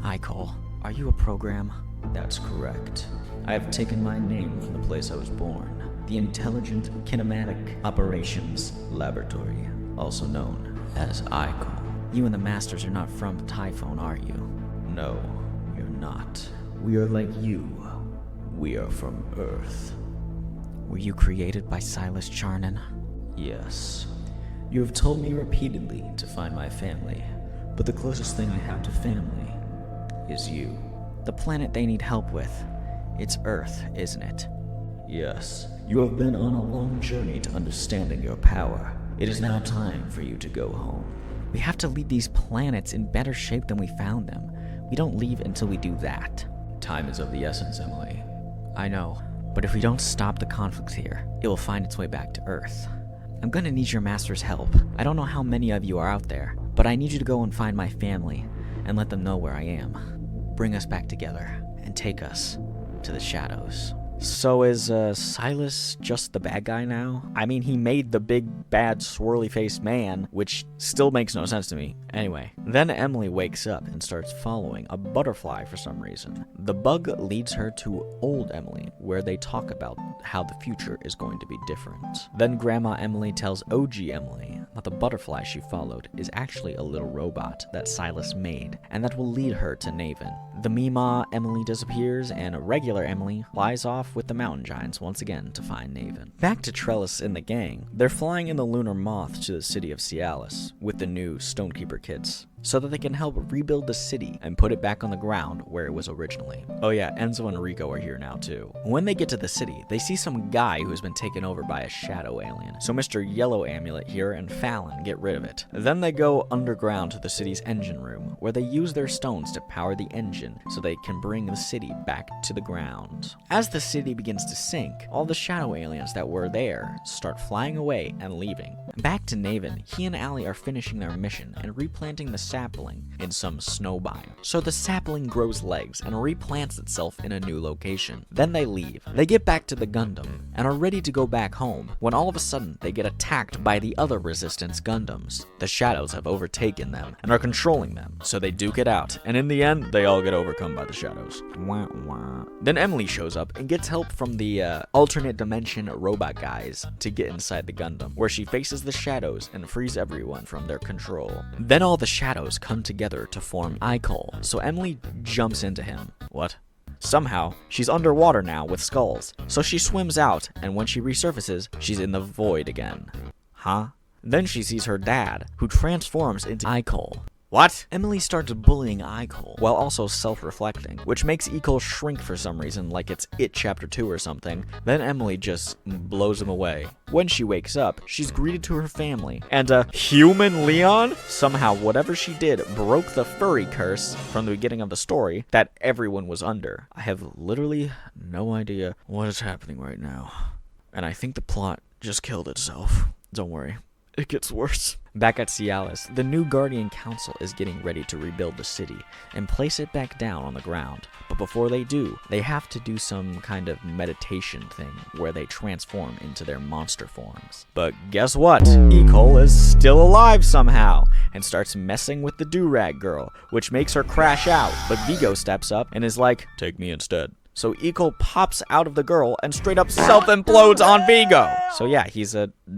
Icole, are you a program? That's correct. I have taken my name from the place I was born. The Intelligent Kinematic Operations Laboratory, also known as Icole. You and the masters are not from Typhon, are you? No, we're not. We are like you. We are from Earth. Were you created by Cielis Charnan? Yes. You have told me repeatedly to find my family, but the closest thing I have to family is you. The planet they need help with. It's Earth, isn't it? Yes. You have been on a long journey to understanding your power. It is now time for you to go home. We have to leave these planets in better shape than we found them. We don't leave until we do that. Time is of the essence, Emily. I know, but if we don't stop the conflict here, it will find its way back to Earth. I'm gonna need your master's help. I don't know how many of you are out there, but I need you to go and find my family and let them know where I am. Bring us back together and take us to the shadows. So is Cielis just the bad guy now? I mean, he made the big, bad, swirly-faced man, which still makes no sense to me. Anyway, then Emily wakes up and starts following a butterfly for some reason. The bug leads her to old Emily, where they talk about how the future is going to be different. Then Grandma Emily tells OG Emily that the butterfly she followed is actually a little robot that Cielis made, and that will lead her to Naven. The Mima Emily disappears, and regular Emily flies off with the mountain giants once again to find Naven. Back to Trellis and the gang. They're flying in the lunar moth to the city of Cielis with the new Stonekeeper kids, so that they can help rebuild the city and put it back on the ground where it was originally. Oh yeah, Enzo and Rico are here now too. When they get to the city, they see some guy who has been taken over by a shadow alien. So Mr. Yellow Amulet here and Fallon get rid of it. Then they go underground to the city's engine room, where they use their stones to power the engine engine so they can bring the city back to the ground. As the city begins to sink, all the shadow aliens that were there start flying away and leaving. Back to Naven, he and Allie are finishing their mission and replanting the sapling in some snow biome. So the sapling grows legs and replants itself in a new location. Then they leave. They get back to the Gundam and are ready to go back home when all of a sudden they get attacked by the other Resistance Gundams. The shadows have overtaken them and are controlling them, so they duke it out, and in the end, they all get overcome by the shadows. Wah, wah. Then Emily shows up and gets help from the alternate dimension robot guys to get inside the Gundam, where she faces the shadows and frees everyone from their control. Then all the shadows come together to form Icol, so Emily jumps into him. What? Somehow, she's underwater now with skulls, so she swims out, and when she resurfaces, she's in the void again. Huh? Then she sees her dad, who transforms into Icol. What? Emily starts bullying Icol, while also self-reflecting, which makes Icol shrink for some reason, like it's It Chapter 2 or something. Then Emily just blows him away. When she wakes up, she's greeted to her family, and a human Leon? Somehow, whatever she did broke the furry curse from the beginning of the story that everyone was under. I have literally no idea what is happening right now, and I think the plot just killed itself. Don't worry. It gets worse. Back at Cielis, the new Guardian Council is getting ready to rebuild the city and place it back down on the ground. But before they do, they have to do some kind of meditation thing where they transform into their monster forms. But guess what? Icol is still alive somehow and starts messing with the do-rag girl, which makes her crash out. But Vigo steps up and is like, "Take me instead." So Icol pops out of the girl and straight up self-implodes on Vigo. So yeah, he's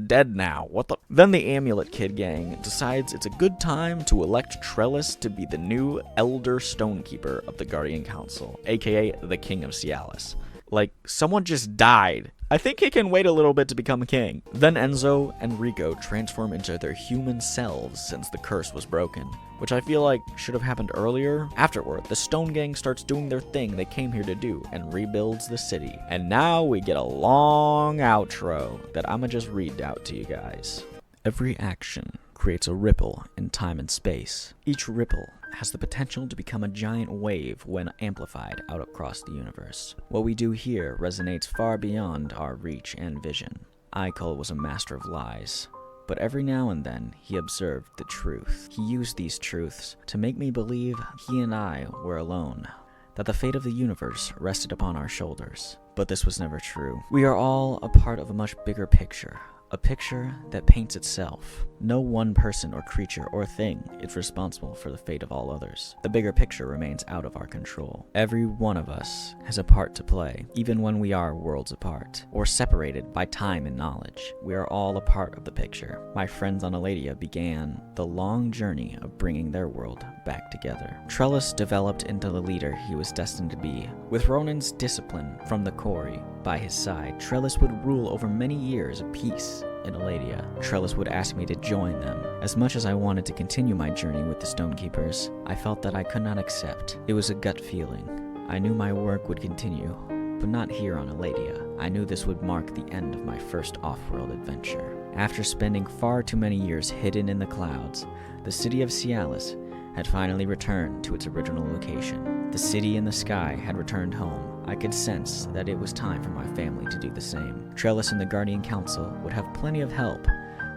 dead now. What the? Then the Amulet Kid gang decides it's a good time to elect Trellis to be the new Elder Stonekeeper of the Guardian Council, aka the King of Cielis. Like, someone just died. I think he can wait a little bit to become king. Then Enzo and Rico transform into their human selves since the curse was broken, which I feel like should have happened earlier. Afterward, the Stone Gang starts doing their thing they came here to do and rebuilds the city. And now we get a long outro that I'ma just read out to you guys. Every action creates a ripple in time and space. Each ripple has the potential to become a giant wave when amplified out across the universe. What we do here resonates far beyond our reach and vision. Icol was a master of lies, but every now and then he observed the truth. He used these truths to make me believe he and I were alone, that the fate of the universe rested upon our shoulders. But this was never true. We are all a part of a much bigger picture. A picture that paints itself. No one person or creature or thing is responsible for the fate of all others. The bigger picture remains out of our control. Every one of us has a part to play, even when we are worlds apart, or separated by time and knowledge. We are all a part of the picture. My friends on Aladia began the long journey of bringing their world back together. Trellis developed into the leader he was destined to be. With Ronan's discipline from the quarry by his side, Trellis would rule over many years of peace in Aladia. Trellis would ask me to join them. As much as I wanted to continue my journey with the Stonekeepers, I felt that I could not accept. It was a gut feeling. I knew my work would continue, but not here on Aladia. I knew this would mark the end of my first off-world adventure. After spending far too many years hidden in the clouds, the city of Cielis had finally returned to its original location. The city in the sky had returned home. I could sense that it was time for my family to do the same. Trellis and the Guardian Council would have plenty of help,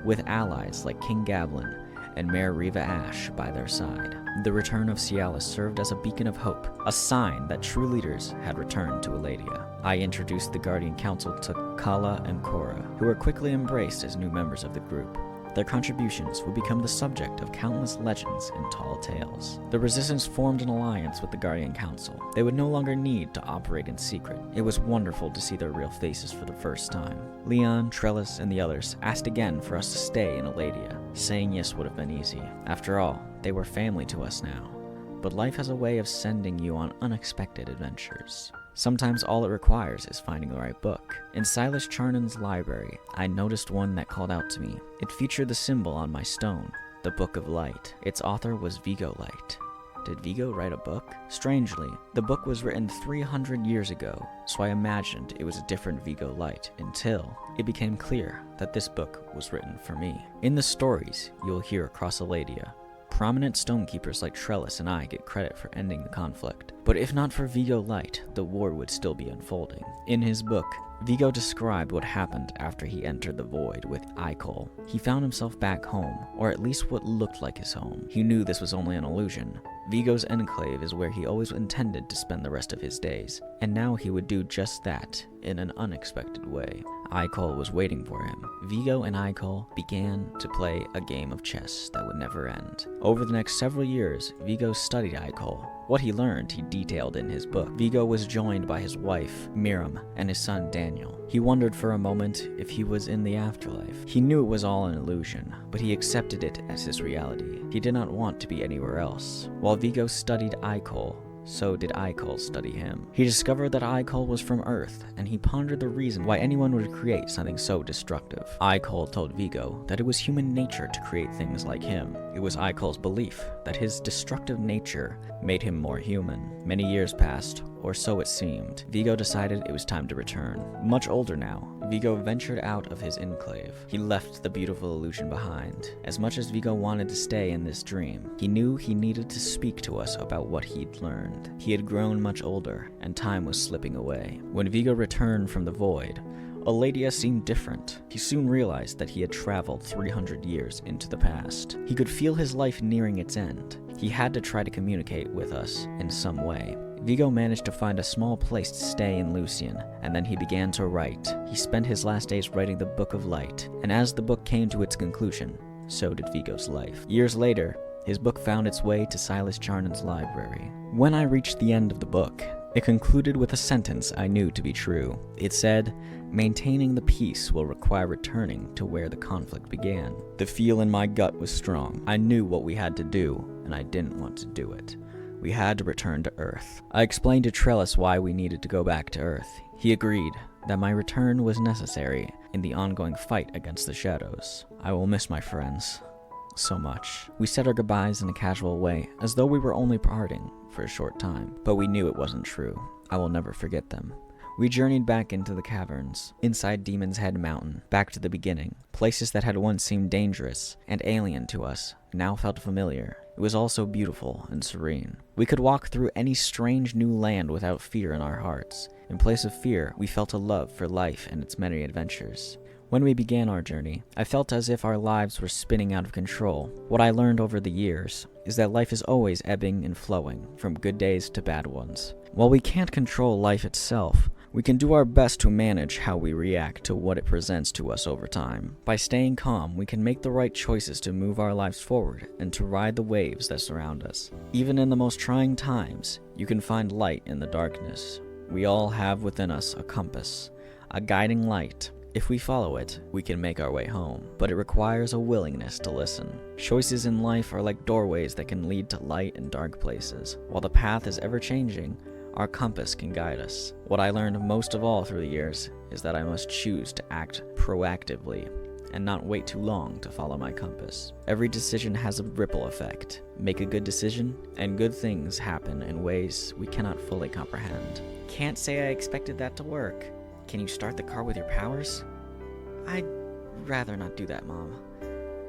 with allies like King Gablin and Mayor Riva Ash by their side. The return of Cielis served as a beacon of hope, a sign that true leaders had returned to Aladia. I introduced the Guardian Council to Kala and Cora, who were quickly embraced as new members of the group. Their contributions would become the subject of countless legends and tall tales. The Resistance formed an alliance with the Guardian Council. They would no longer need to operate in secret. It was wonderful to see their real faces for the first time. Leon, Trellis, and the others asked again for us to stay in Aladia. Saying yes would have been easy. After all, they were family to us now. But life has a way of sending you on unexpected adventures. Sometimes all it requires is finding the right book. In Silas Charnan's library, I noticed one that called out to me. It featured the symbol on my stone, the Book of Light. Its author was Vigo Light. Did Vigo write a book? Strangely, the book was written 300 years ago, so I imagined it was a different Vigo Light until it became clear that this book was written for me. In the stories you'll hear across Aladia, Prominent stonekeepers like Trellis and I get credit for ending the conflict. But if not for Vigo Light, the war would still be unfolding. In his book, Vigo described what happened after he entered the void with Icol. He found himself back home, or at least what looked like his home. He knew this was only an illusion. Vigo's enclave is where he always intended to spend the rest of his days, and now he would do just that in an unexpected way. Icol was waiting for him. Vigo and Icol began to play a game of chess that would never end. Over the next several years, Vigo studied Icol. What he learned, he detailed in his book. Vigo was joined by his wife, Miriam, and his son, Daniel. He wondered for a moment if he was in the afterlife. He knew it was all an illusion, but he accepted it as his reality. He did not want to be anywhere else. While Vigo studied Icol, so did Icol study him. He discovered that Icol was from Earth, and he pondered the reason why anyone would create something so destructive. Icol told Vigo that it was human nature to create things like him. It was Icol's belief that his destructive nature made him more human. Many years passed, or so it seemed. Vigo decided it was time to return. Much older now, Vigo ventured out of his enclave. He left the beautiful illusion behind. As much as Vigo wanted to stay in this dream, he knew he needed to speak to us about what he'd learned. He had grown much older, and time was slipping away. When Vigo returned from the void, Aladia seemed different. He soon realized that he had traveled 300 years into the past. He could feel his life nearing its end. He had to try to communicate with us in some way. Vigo managed to find a small place to stay in Lucien, and then he began to write. He spent his last days writing the Book of Light, and as the book came to its conclusion, so did Vigo's life. Years later, his book found its way to Silas Charnon's library. When I reached the end of the book, it concluded with a sentence I knew to be true. It said, "Maintaining the peace will require returning to where the conflict began." The feel in my gut was strong. I knew what we had to do, and I didn't want to do it. We had to return to Earth. I explained to Trellis why we needed to go back to Earth. He agreed that my return was necessary in the ongoing fight against the shadows. I will miss my friends so much. We said our goodbyes in a casual way, as though we were only parting for a short time, but we knew it wasn't true. I will never forget them. We journeyed back into the caverns, inside Demon's Head Mountain, back to the beginning. Places that had once seemed dangerous and alien to us now felt familiar. It was also beautiful and serene. We could walk through any strange new land without fear in our hearts. In place of fear, we felt a love for life and its many adventures. When we began our journey, I felt as if our lives were spinning out of control. What I learned over the years is that life is always ebbing and flowing, from good days to bad ones. While we can't control life itself, we can do our best to manage how we react to what it presents to us over time. By staying calm, we can make the right choices to move our lives forward and to ride the waves that surround us. Even in the most trying times, you can find light in the darkness. We all have within us a compass, a guiding light. If we follow it, we can make our way home, but it requires a willingness to listen. Choices in life are like doorways that can lead to light and dark places. While the path is ever changing, our compass can guide us. What I learned most of all through the years is that I must choose to act proactively and not wait too long to follow my compass. Every decision has a ripple effect. Make a good decision, and good things happen in ways we cannot fully comprehend. Can't say I expected that to work. Can you start the car with your powers? I'd rather not do that, Mom.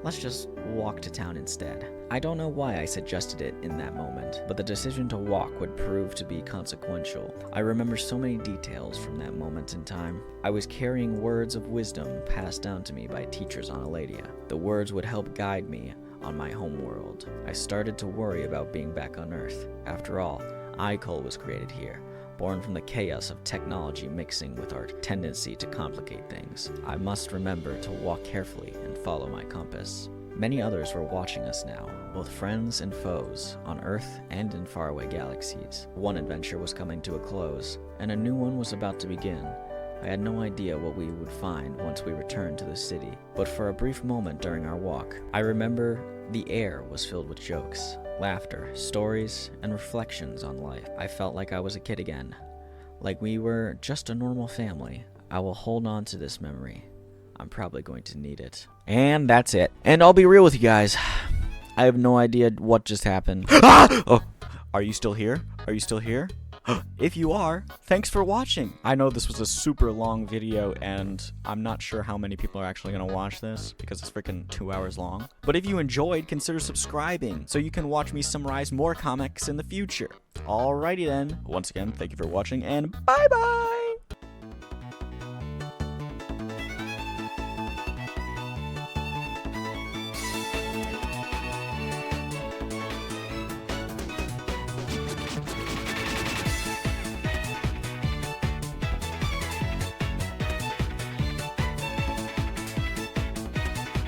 Let's just walk to town instead. I don't know why I suggested it in that moment, but the decision to walk would prove to be consequential. I remember so many details from that moment in time. I was carrying words of wisdom passed down to me by teachers on Aladia. The words would help guide me on my homeworld. I started to worry about being back on Earth. After all, Icol was created here, born from the chaos of technology mixing with our tendency to complicate things. I must remember to walk carefully and follow my compass. Many others were watching us now, both friends and foes, on Earth and in faraway galaxies. One adventure was coming to a close, and a new one was about to begin. I had no idea what we would find once we returned to the city, but for a brief moment during our walk, I remember the air was filled with jokes, laughter, stories, and reflections on life. I felt like I was a kid again, like we were just a normal family. I will hold on to this memory. I'm probably going to need it. And that's it. And I'll be real with you guys. I have no idea what just happened. Ah! Oh, are you still here? Are you still here? If you are, thanks for watching. I know this was a super long video, and I'm not sure how many people are actually going to watch this because it's freaking 2 hours long. But if you enjoyed, consider subscribing so you can watch me summarize more comics in the future. Alrighty then. Once again, thank you for watching, and bye-bye!